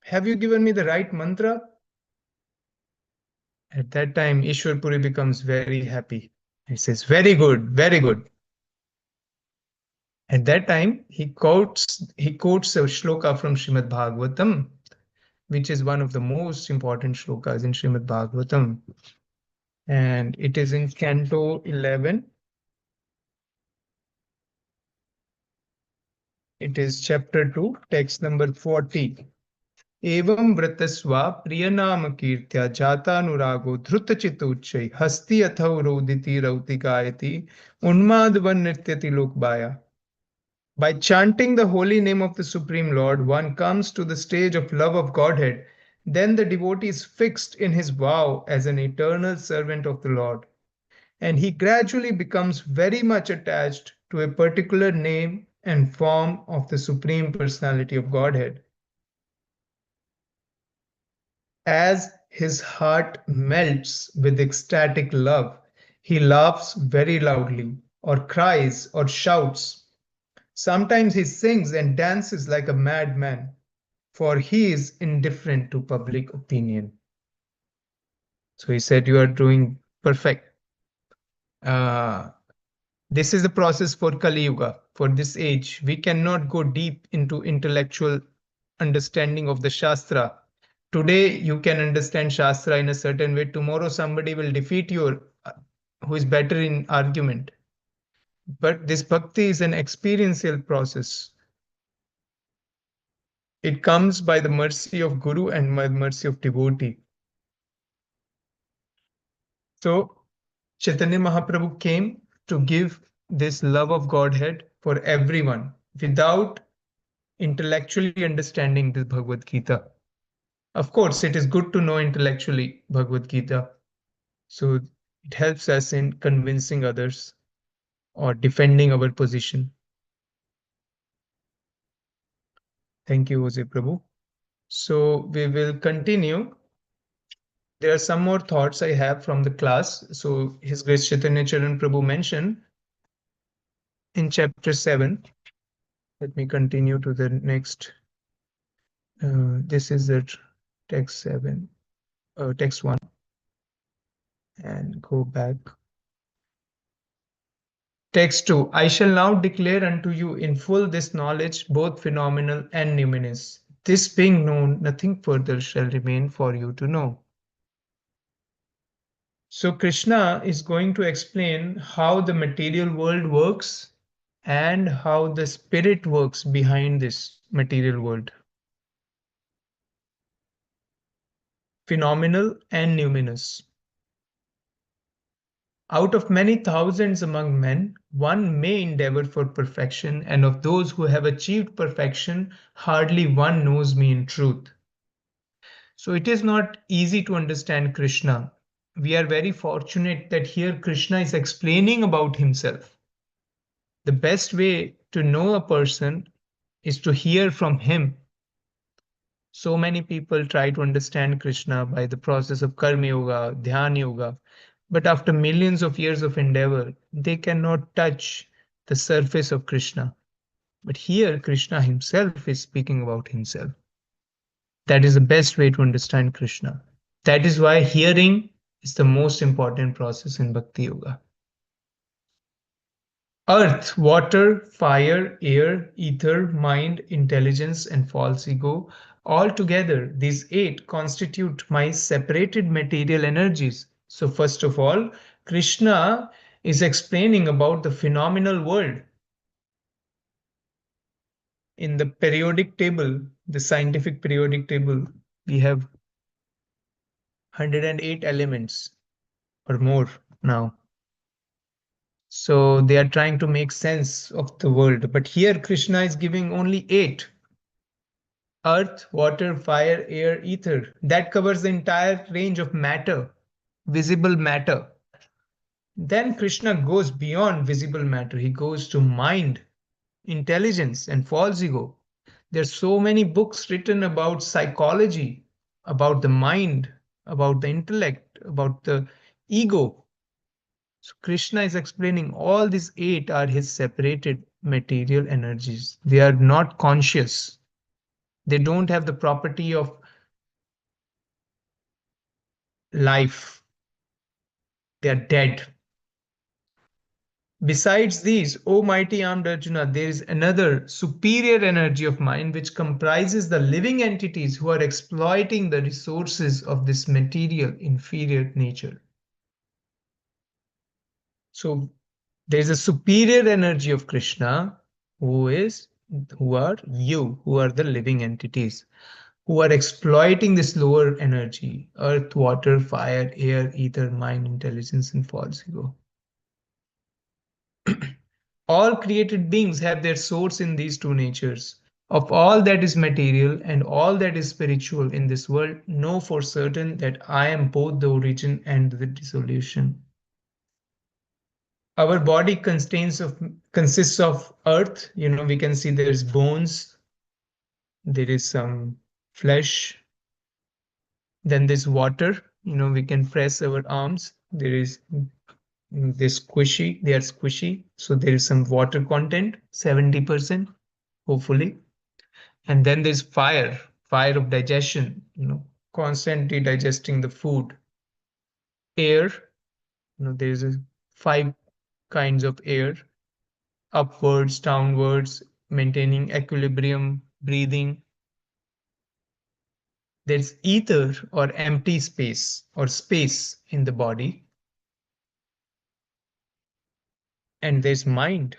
Have you given me the right mantra? At that time, Ishwar Puri becomes very happy. He says, very good, very good. At that time, he quotes a shloka from Srimad Bhagavatam, which is one of the most important shlokas in Srimad Bhagavatam. And it is in Canto 11. It is chapter 2, text number 40. Evam vratasva priyanam kirtya jatanurago dhrutachituchai hasti athau roditi rauti gayati unmadvan nityati lokbaya. By chanting the holy name of the Supreme Lord, one comes to the stage of love of Godhead. Then the devotee is fixed in his vow as an eternal servant of the Lord. and he gradually becomes very much attached to a particular name and form of the Supreme Personality of Godhead. As his heart melts with ecstatic love, he laughs very loudly, or cries, or shouts. Sometimes he sings and dances like a madman, for he is indifferent to public opinion. So he said, "You are doing perfect. This is the process for Kali Yuga, for this age. We cannot go deep into intellectual understanding of the Shastra. Today, you can understand Shastra in a certain way. Tomorrow, somebody will defeat you who is better in argument. But this bhakti is an experiential process. It comes by the mercy of Guru and by the mercy of devotee. So, Chaitanya Mahaprabhu came to give this love of Godhead for everyone without intellectually understanding this Bhagavad Gita. Of course, it is good to know intellectually Bhagavad Gita. So it helps us in convincing others or defending our position. Thank you, Jose Prabhu. So we will continue. There are some more thoughts I have from the class. So His Grace Chaitanya Charan Prabhu mentioned in chapter 7. Let me continue to the next. This is the text 7, text 1, and go back. Text 2. I shall now declare unto you in full this knowledge, both phenomenal and numinous. This being known, nothing further shall remain for you to know. So Krishna is going to explain how the material world works and how the spirit works behind this material world. Phenomenal and numinous. Out of many thousands among men, one may endeavor for perfection, and of those who have achieved perfection, hardly one knows me in truth. So it is not easy to understand Krishna. We are very fortunate that here Krishna is explaining about himself. The best way to know a person is to hear from him. So many people try to understand Krishna by the process of Karma Yoga, Dhyana Yoga, but after millions of years of endeavor, they cannot touch the surface of Krishna. But here, Krishna himself is speaking about himself. That is the best way to understand Krishna. That is why hearing is the most important process in Bhakti Yoga. Earth, water, fire, air, ether, mind, intelligence, and false ego, all together, these 8 constitute my separated material energies. So first of all, Krishna is explaining about the phenomenal world. In the periodic table, the scientific periodic table, we have 108 elements or more now. So they are trying to make sense of the world. But here Krishna is giving only 8. Earth, water, fire, air, ether. That covers the entire range of matter, visible matter. Then Krishna goes beyond visible matter. He goes to mind, intelligence, and false ego. There's so many books written about psychology, about the mind, about the intellect, about the ego. So Krishna is explaining all these 8 are his separated material energies. They are not conscious. They don't have the property of life. They are dead. Besides these, O mighty armed Arjuna, there is another superior energy of mind which comprises the living entities who are exploiting the resources of this material inferior nature. So there is a superior energy of Krishna who are you, who are the living entities, who are exploiting this lower energy, earth, water, fire, air, ether, mind, intelligence, and false ego. All created beings have their source in these 2 natures. Of all that is material and all that is spiritual in this world, know for certain that I am both the origin and the dissolution. Our body consists of earth. We can see there's bones, there is some flesh, then there's water. We can press our arms. They are squishy, so there is some water content, 70%, hopefully. And then there's fire of digestion, constantly digesting the food. Air, there's 5 kinds of air: upwards, downwards, maintaining equilibrium, breathing. There's ether, or empty space, or space in the body. And there's mind,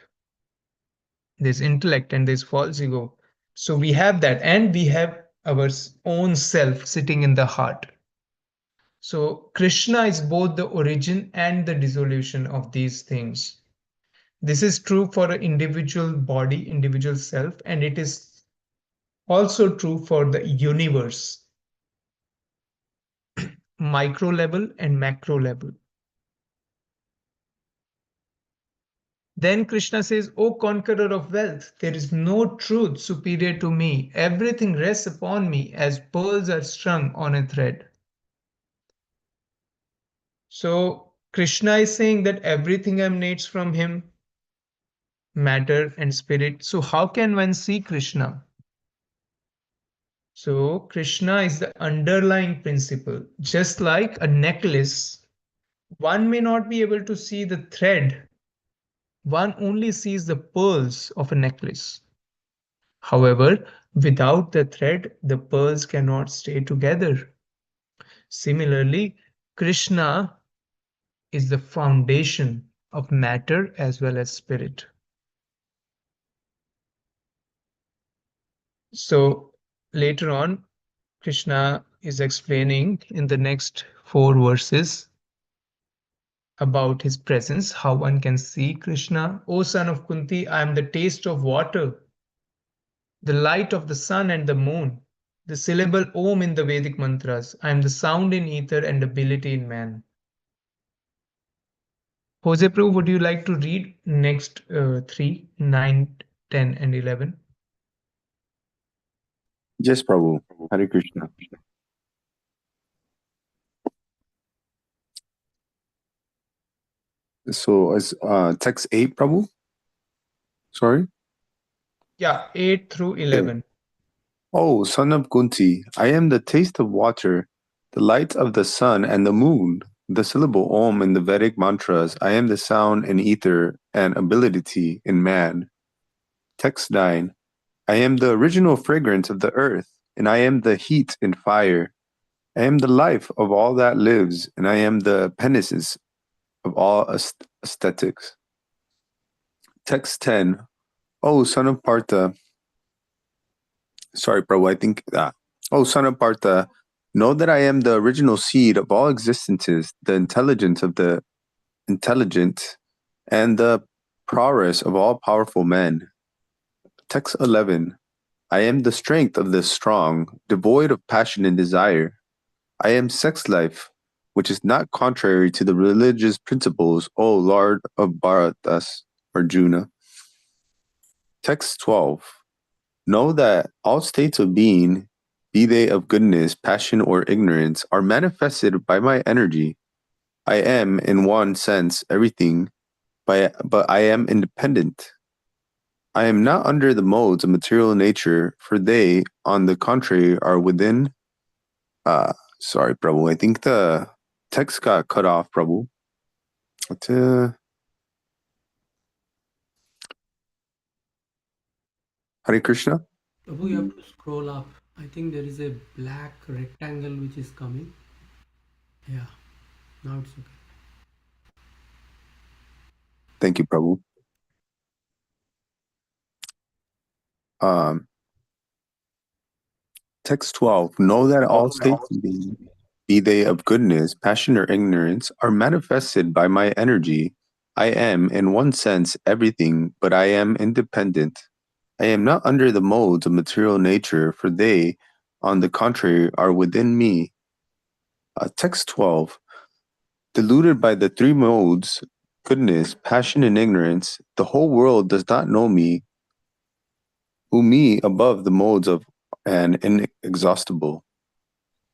there's intellect, and there's false ego. So we have that, and we have our own self sitting in the heart. So Krishna is both the origin and the dissolution of these things. This is true for an individual body, individual self, and it is also true for the universe, micro level and macro level. Then Krishna says, O conqueror of wealth, there is no truth superior to me. Everything rests upon me as pearls are strung on a thread. So Krishna is saying that everything emanates from him, matter and spirit. So how can one see Krishna? So Krishna is the underlying principle. Just like a necklace, one may not be able to see the thread. One only sees the pearls of a necklace. However, without the thread, the pearls cannot stay together. Similarly, Krishna is the foundation of matter as well as spirit. So later on, Krishna is explaining in the next 4 verses about his presence, how one can see Krishna. O son of Kunti, I am the taste of water, the light of the sun and the moon, the syllable Om in the Vedic mantras. I am the sound in ether and ability in man. Jose Prabhu, would you like to read next 3, 9, 10, and 11? Yes, Prabhu. Hare Krishna. So, as text 8, Prabhu? Sorry? Yeah, 8 through 11. Oh, son of Kunti, I am the taste of water, the light of the sun and the moon, the syllable Om in the Vedic mantras. I am the sound in ether and ability in man. Text 9. I am the original fragrance of the earth, and I am the heat and fire. I am the life of all that lives, and I am the penances of all aesthetics. Text 10. Oh, son of Partha. Sorry, Prabhu, I think. Oh, son of Partha, know that I am the original seed of all existences, the intelligence of the intelligent, and the prowess of all powerful men. Text 11. I am the strength of the strong, devoid of passion and desire. I am sex life, which is not contrary to the religious principles, O Lord of Bharatas, Arjuna. Text 12. Know that all states of being, be they of goodness, passion, or ignorance, are manifested by my energy. I am, in one sense, everything, but I am independent. I am not under the modes of material nature, for they, on the contrary, are within. Sorry, Prabhu. I think the text got cut off, Prabhu. Hare Krishna. Prabhu, you have to scroll up. I think there is a black rectangle which is coming. Yeah, now it's okay. Thank you, Prabhu. Text 12. Know that all states of being, be they of goodness, passion, or ignorance, are manifested by my energy. I am, in one sense, everything, but I am independent. I am not under the modes of material nature, for they, on the contrary, are within me. Text 12. Deluded by the 3 modes, goodness, passion, and ignorance, the whole world does not know me, who me above the modes of an inexhaustible.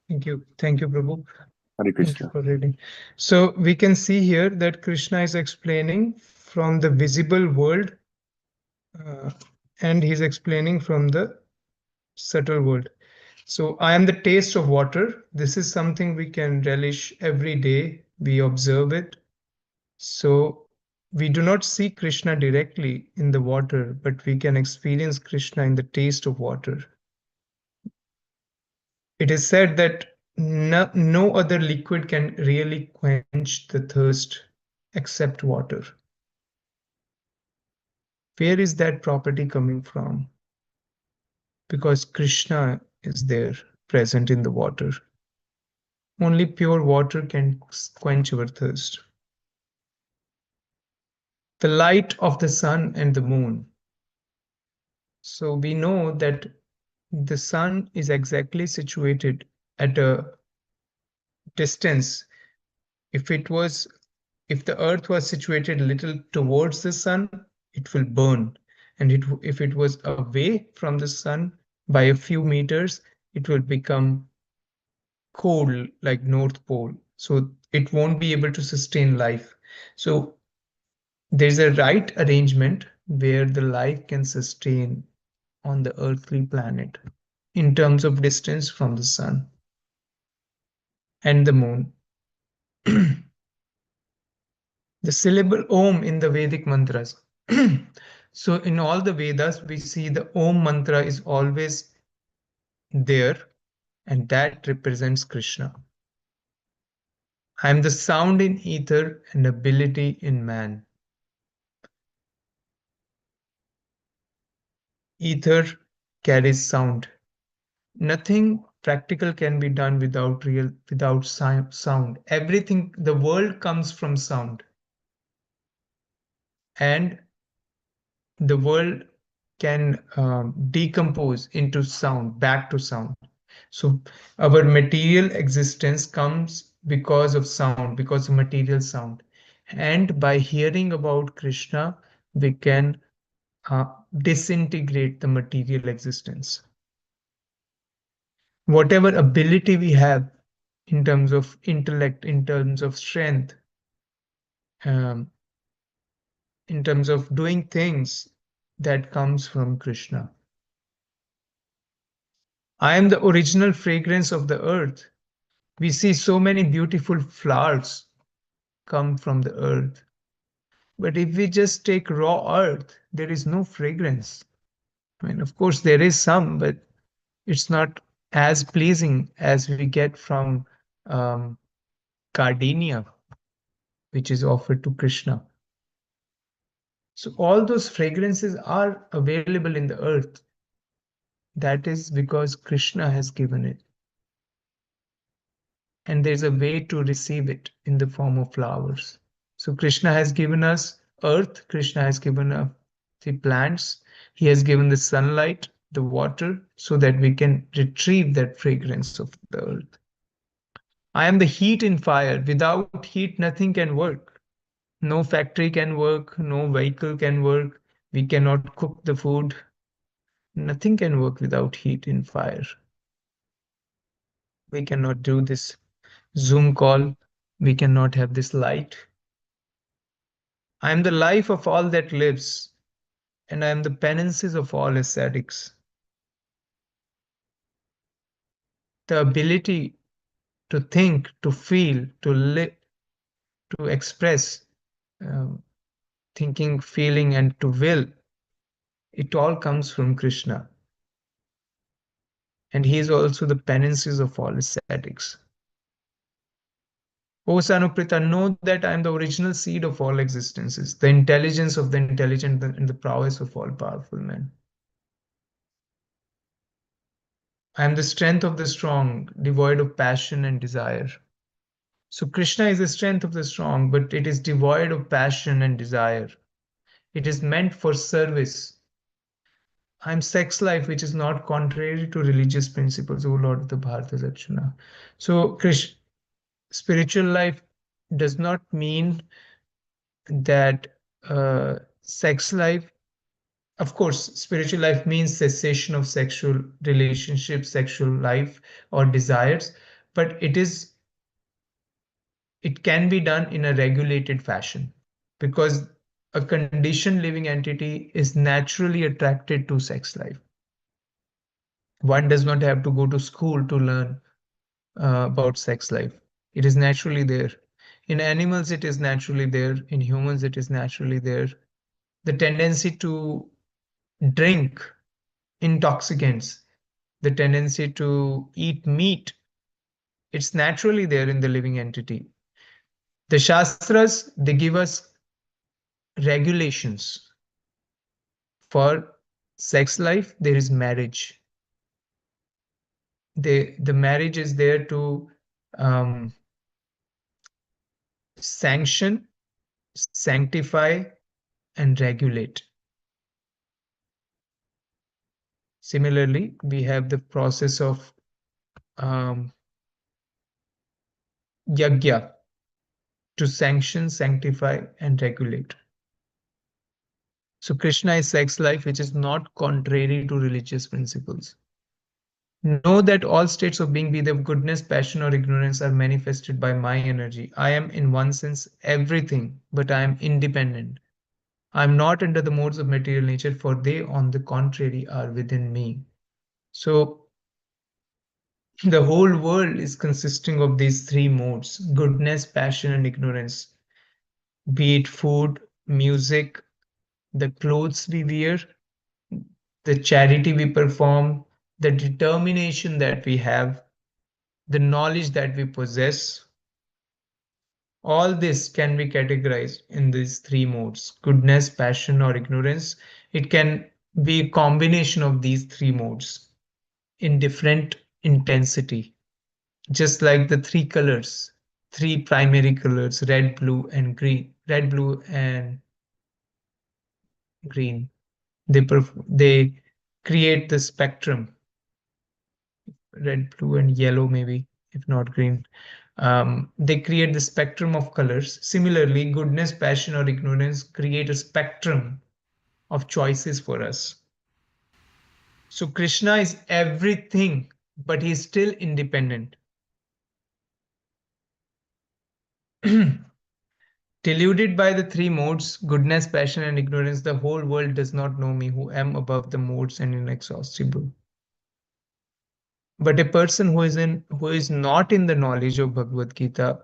Thank you. Thank you, Prabhu. Hare Thank you Krishna. for reading. So we can see here that Krishna is explaining from the visible world, uh, and he's explaining from the subtle world. So I am the taste of water. This is something we can relish every day. We observe it. So we do not see Krishna directly in the water, but we can experience Krishna in the taste of water. It is said that no other liquid can really quench the thirst except water. Where is that property coming from? Because Krishna is there, present in the water. Only pure water can quench our thirst. The light of the sun and the moon. So we know that the sun is exactly situated at a distance. If the earth was situated a little towards the sun, it will burn. And if it was away from the sun by a few meters, it will become cold like North Pole. So it won't be able to sustain life. So there's a right arrangement where the life can sustain on the earthly planet in terms of distance from the sun and the moon. The syllable Om in the Vedic mantras. So in all the Vedas, we see the Om mantra is always there, and that represents Krishna. I am the sound in ether and ability in man. Ether carries sound. Nothing practical can be done without sound. Everything, the world comes from sound, and the world can decompose into sound, back to sound. So our material existence comes because of sound, because of material sound. And by hearing about Krishna, we can disintegrate the material existence. Whatever ability we have in terms of intellect, in terms of strength, um, in terms of doing things, that comes from Krishna. I am the original fragrance of the earth. We see so many beautiful flowers come from the earth. But if we just take raw earth, there is no fragrance. I mean, of course, there is some, but it's not as pleasing as we get from um, gardenia, which is offered to Krishna. So all those fragrances are available in the earth. That is because Krishna has given it. And there's a way to receive it in the form of flowers. So Krishna has given us earth, Krishna has given us the plants, he has given the sunlight, the water, so that we can retrieve that fragrance of the earth. I am the heat in fire. Without heat, nothing can work. No factory can work, no vehicle can work, we cannot cook the food. Nothing can work without heat in fire. We cannot do this Zoom call. We cannot have this light. I am the life of all that lives, and I am the penances of all ascetics. The ability to think, to feel, to live, to express, um, thinking, feeling, and to will, it all comes from Krishna. And he is also the penances of all ascetics. O Sanuprita, know that I am the original seed of all existences, the intelligence of the intelligent and the prowess of all powerful men. I am the strength of the strong, devoid of passion and desire. So Krishna is the strength of the strong, but it is devoid of passion and desire. It is meant for service. I am sex life, which is not contrary to religious principles, O Lord of the Bharata Arjuna. So spiritual life does not mean that sex life, of course, spiritual life means cessation of sexual relationships, sexual life, or desires, but it can be done in a regulated fashion, because a conditioned living entity is naturally attracted to sex life. One does not have to go to school to learn about sex life. It is naturally there. In animals, it is naturally there. In humans, it is naturally there. The tendency to drink intoxicants, the tendency to eat meat, it's naturally there in the living entity. The Shastras, they give us regulations. For sex life, there is marriage. The marriage is there to um, sanction, sanctify, and regulate. Similarly, we have the process of um, yajna, to sanction, sanctify, and regulate. So Krishna is sex life, which is not contrary to religious principles. Know that all states of being, be they of goodness, passion, or ignorance, are manifested by my energy. I am, in one sense, everything, but I am independent. I am not under the modes of material nature, for they, on the contrary, are within me. So the whole world is consisting of these three modes: goodness, passion, and ignorance. Be it food, music, the clothes we wear, the charity we perform, the determination that we have, the knowledge that we possess. All this can be categorized in these three modes: goodness, passion, or ignorance. It can be a combination of these three modes in different intensity, just like the three colors, three primary colors: red, blue, and green. Red, blue, and green. They create the spectrum. Red, blue, and yellow, maybe, if not green. They create the spectrum of colors. Similarly, goodness, passion, or ignorance create a spectrum of choices for us. So Krishna is everything, but he is still independent. Deluded by the three modes, goodness, passion, and ignorance, the whole world does not know me, who am above the modes and inexhaustible. But a person who is not in the knowledge of Bhagavad Gita,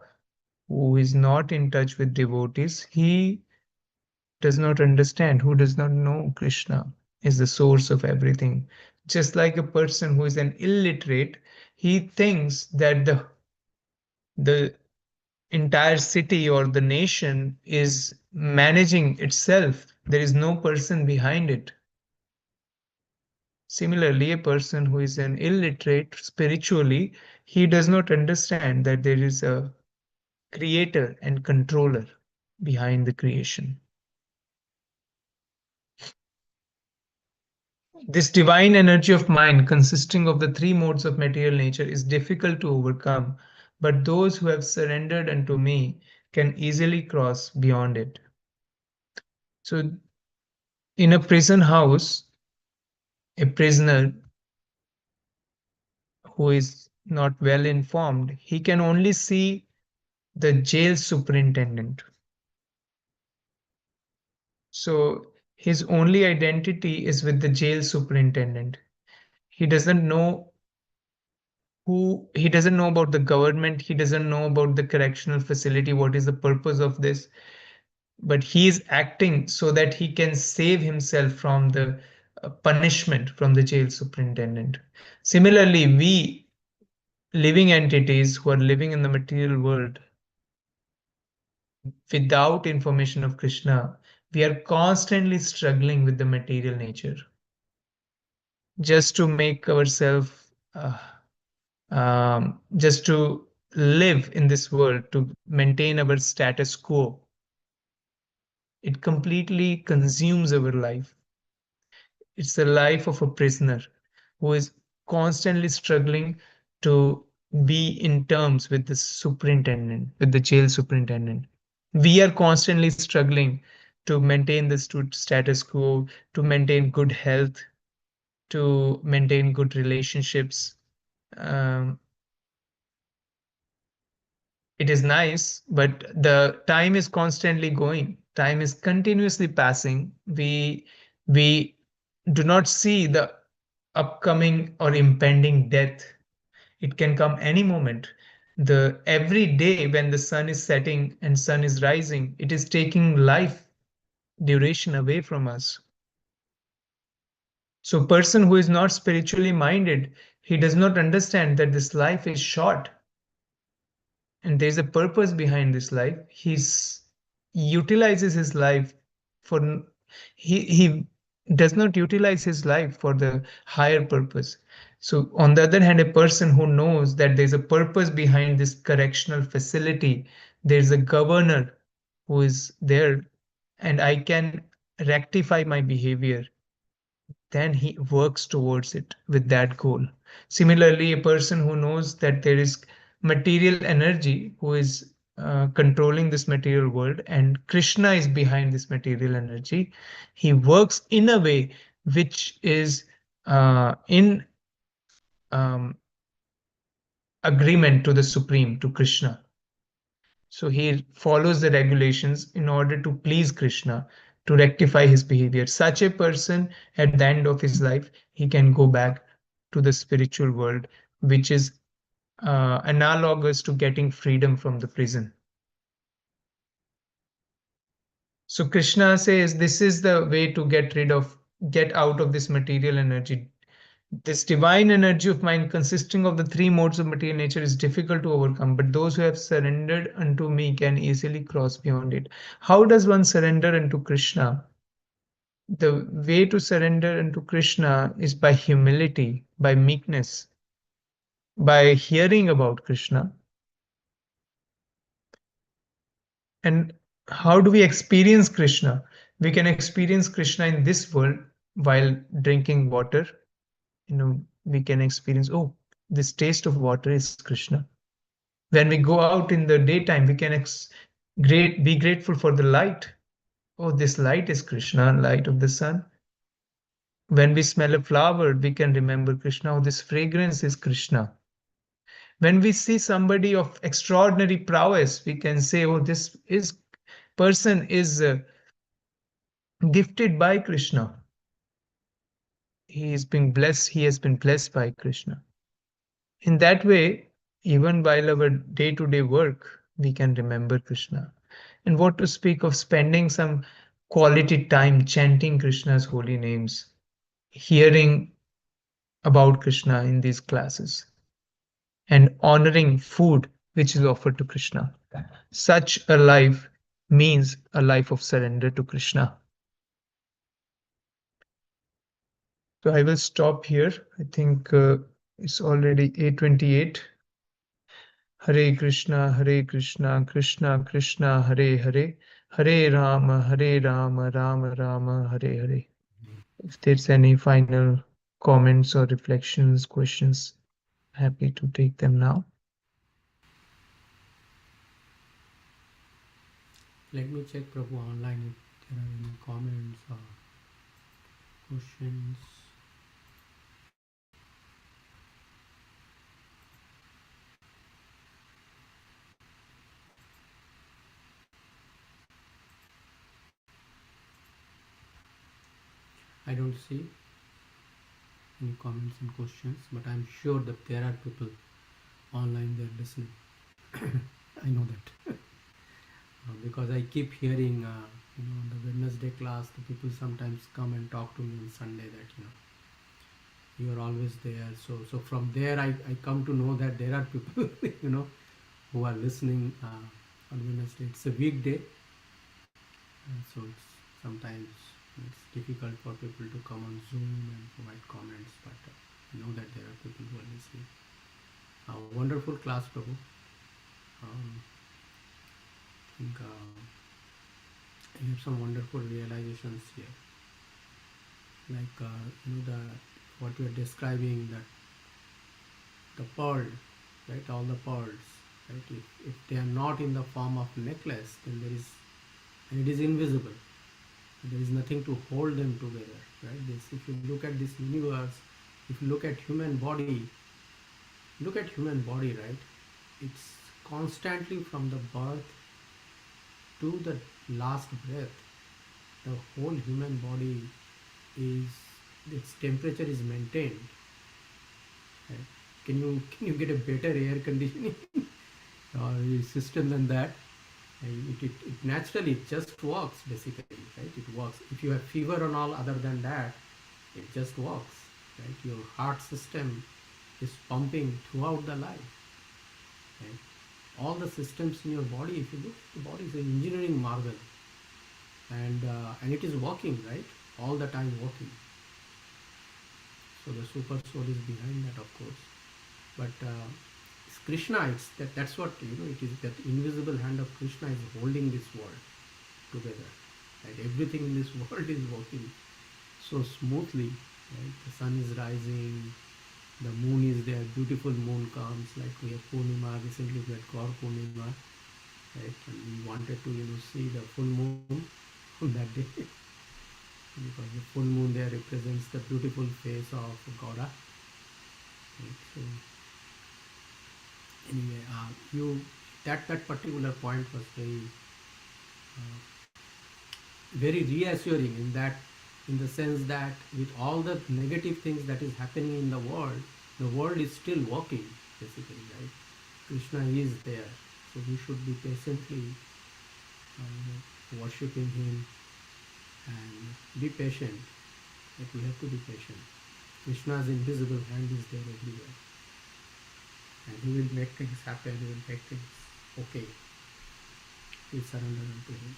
who is not in touch with devotees, he does not understand, who does not know Krishna is the source of everything. Just like a person who is an illiterate, he thinks that the entire city or the nation is managing itself. There is no person behind it. Similarly, a person who is an illiterate spiritually, he does not understand that there is a creator and controller behind the creation. This divine energy of mind, consisting of the three modes of material nature, is difficult to overcome, but those who have surrendered unto me can easily cross beyond it. So, in a prison house, a prisoner who is not well informed, he can only see the jail superintendent. So, his only identity is with the jail superintendent. He doesn't know he doesn't know about the government, he doesn't know about the correctional facility, what is the purpose of this, but he is acting so that he can save himself from the punishment from the jail superintendent. Similarly, we living entities who are living in the material world without information of Krishna, we are constantly struggling with the material nature just to make ourselves just to live in this world, to maintain our status quo. It completely consumes our life. It's the life of a prisoner who is constantly struggling to be in terms with the superintendent, with the jail superintendent. We are constantly struggling to maintain the status quo, to maintain good health, to maintain good relationships. Um, it is nice, but the time is constantly going. Time is continuously passing. We do not see the upcoming or impending death. It can come any moment. The every day when the sun is setting and sun is rising, it is taking life duration away from us. So person who is not spiritually minded, he does not understand that this life is short and there's a purpose behind this life. Utilizes his life for he does not utilize his life for the higher purpose. So on the other hand, a person who knows that there's a purpose behind this correctional facility, there's a governor who is there, and I can rectify my behavior, then he works towards it with that goal. Similarly, a person who knows that there is material energy who is controlling this material world and Krishna is behind this material energy, he works in a way which is in um, agreement to the Supreme, to Krishna. So he follows the regulations in order to please Krishna, to rectify his behavior. Such a person, at the end of his life, he can go back to the spiritual world, which is analogous to getting freedom from the prison. So Krishna says this is the way to get out of this material energy. This divine energy of mind, consisting of the three modes of material nature, is difficult to overcome, but those who have surrendered unto me can easily cross beyond it. How does one surrender unto Krishna? The way to surrender unto Krishna is by humility, by meekness, by hearing about Krishna. And how do we experience Krishna? We can experience Krishna in this world while drinking water. We can experience, oh, this taste of water is Krishna. When we go out in the daytime, we can be grateful for the light. Oh, this light is Krishna, light of the sun. When we smell a flower, we can remember Krishna. Oh, this fragrance is Krishna. When we see somebody of extraordinary prowess, we can say, oh, this is person is gifted by Krishna. He is being blessed. He has been blessed by Krishna. In that way, even while our day-to-day work, we can remember Krishna. And what to speak of spending some quality time chanting Krishna's holy names, hearing about Krishna in these classes, and honoring food which is offered to Krishna. Such a life means a life of surrender to Krishna. So I will stop here. I think it's already 8:28. Hare Krishna, Krishna Krishna, Hare Hare, Hare Rama, Rama Rama, Hare Hare. If there's any final comments or reflections, questions, happy to take them now. Let me check Prabhu online if there are any comments or questions. I don't see any comments and questions, but I'm sure that there are people online there listening. I know that because I keep hearing, on the Wednesday class, the people sometimes come and talk to me on Sunday that you are always there. So from there I come to know that there are people who are listening on Wednesday. It's a weekday, so sometimes it's difficult for people to come on Zoom and provide comments, but I know that there are people who are listening. Wonderful class, Prabhu. I think I have some wonderful realizations here. Like what you are describing, that the pearl, right? All the pearls. right? If they are not in the form of necklace, then and it is invisible. There is nothing to hold them together, right? If you look at this universe, if you look at human body, right? It's constantly from the birth to the last breath. The whole human body is its temperature is maintained. Right? Can you get a better air conditioning or system than that? It naturally it just works basically, right? It works. If you have fever and all other than that, it just works, right? Your heart system is pumping throughout the life, right? All the systems in your body, if you look, the body is an engineering marvel, and it is working, right? All the time working. So the super soul is behind that, of course. But it's Krishna. That's what it is. That invisible hand of Krishna is holding this world together. Right? Everything in this world is working so smoothly. Right? The sun is rising, the moon is there, beautiful moon comes. Like we have Purnima recently, we had Gaur Purnima, right? And we wanted to see the full moon on that day because the full moon there represents the beautiful face of Gaura. Right? So anyway, that particular point was very reassuring in the sense that with all the negative things that is happening in the world is still working basically, right? Krishna is there, so we should be patiently worshipping him and be patient. That we have to be patient. Krishna's invisible hand is there everywhere, and he will make things happen. He will make things okay. We surrender unto him.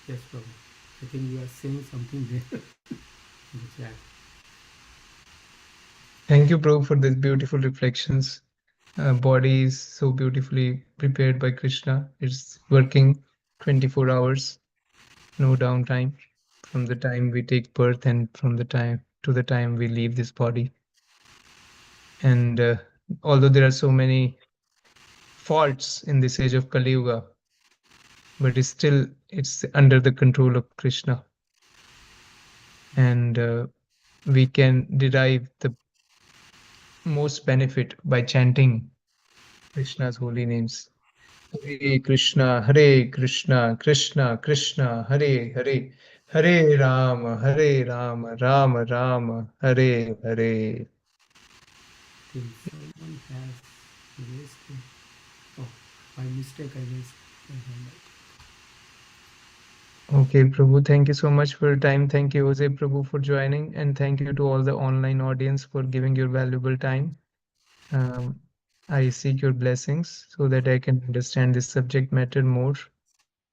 Yes, Prabhu. I think you are saying something there in the chat. Thank you, Prabhu, for these beautiful reflections. Body is so beautifully prepared by Krishna. It's working 24 hours, no downtime, from the time we take birth and from the time to the time we leave this body. And although there are so many faults in this age of Kali Yuga, but it's under the control of Krishna, and we can derive the most benefit by chanting Krishna's holy names. Hare Krishna, Krishna Krishna, Hare Hare, Hare Rama, Rama Rama, Hare Hare. Till someone has raised me. Oh, by mistake I raised my hand. Okay, Prabhu, thank you so much for your time. Thank you, Jose Prabhu, for joining, and thank you to all the online audience for giving your valuable time. I seek your blessings so that I can understand this subject matter more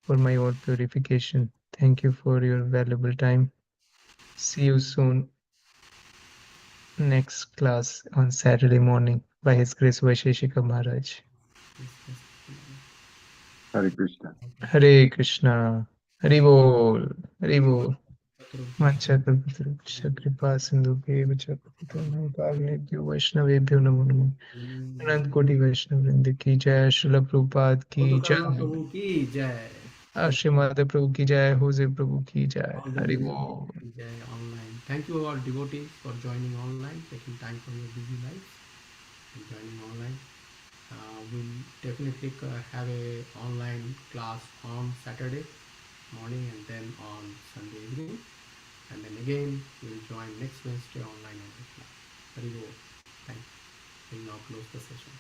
for my own purification. Thank you for your valuable time. See you soon. Next class on Saturday morning by His Grace Vaisheshika Maharaj. Hare Krishna. Hare Krishna. Hare Bol. Hare Bol. Manchakalpatra Kripa Sindhu Pachapatitana Kagnebhyo Vaishnavebhyo Namo Namo. अनंत कोटि वैष्णव वृंद की जय, श्रील प्रभुपाद की जय, Kautukārṇava Prabhu ki jai. Shrimad प्रभु की जय, होजे प्रभु की जय. All the हरि devotees बोल. ki jai online. Thank you all devotees for joining online, taking time from your busy life and joining online. We'll definitely have a online class on Saturday morning and then on Sunday evening, and then again we'll join next Wednesday online as a class. Very good. Thank you. We'll now close the session.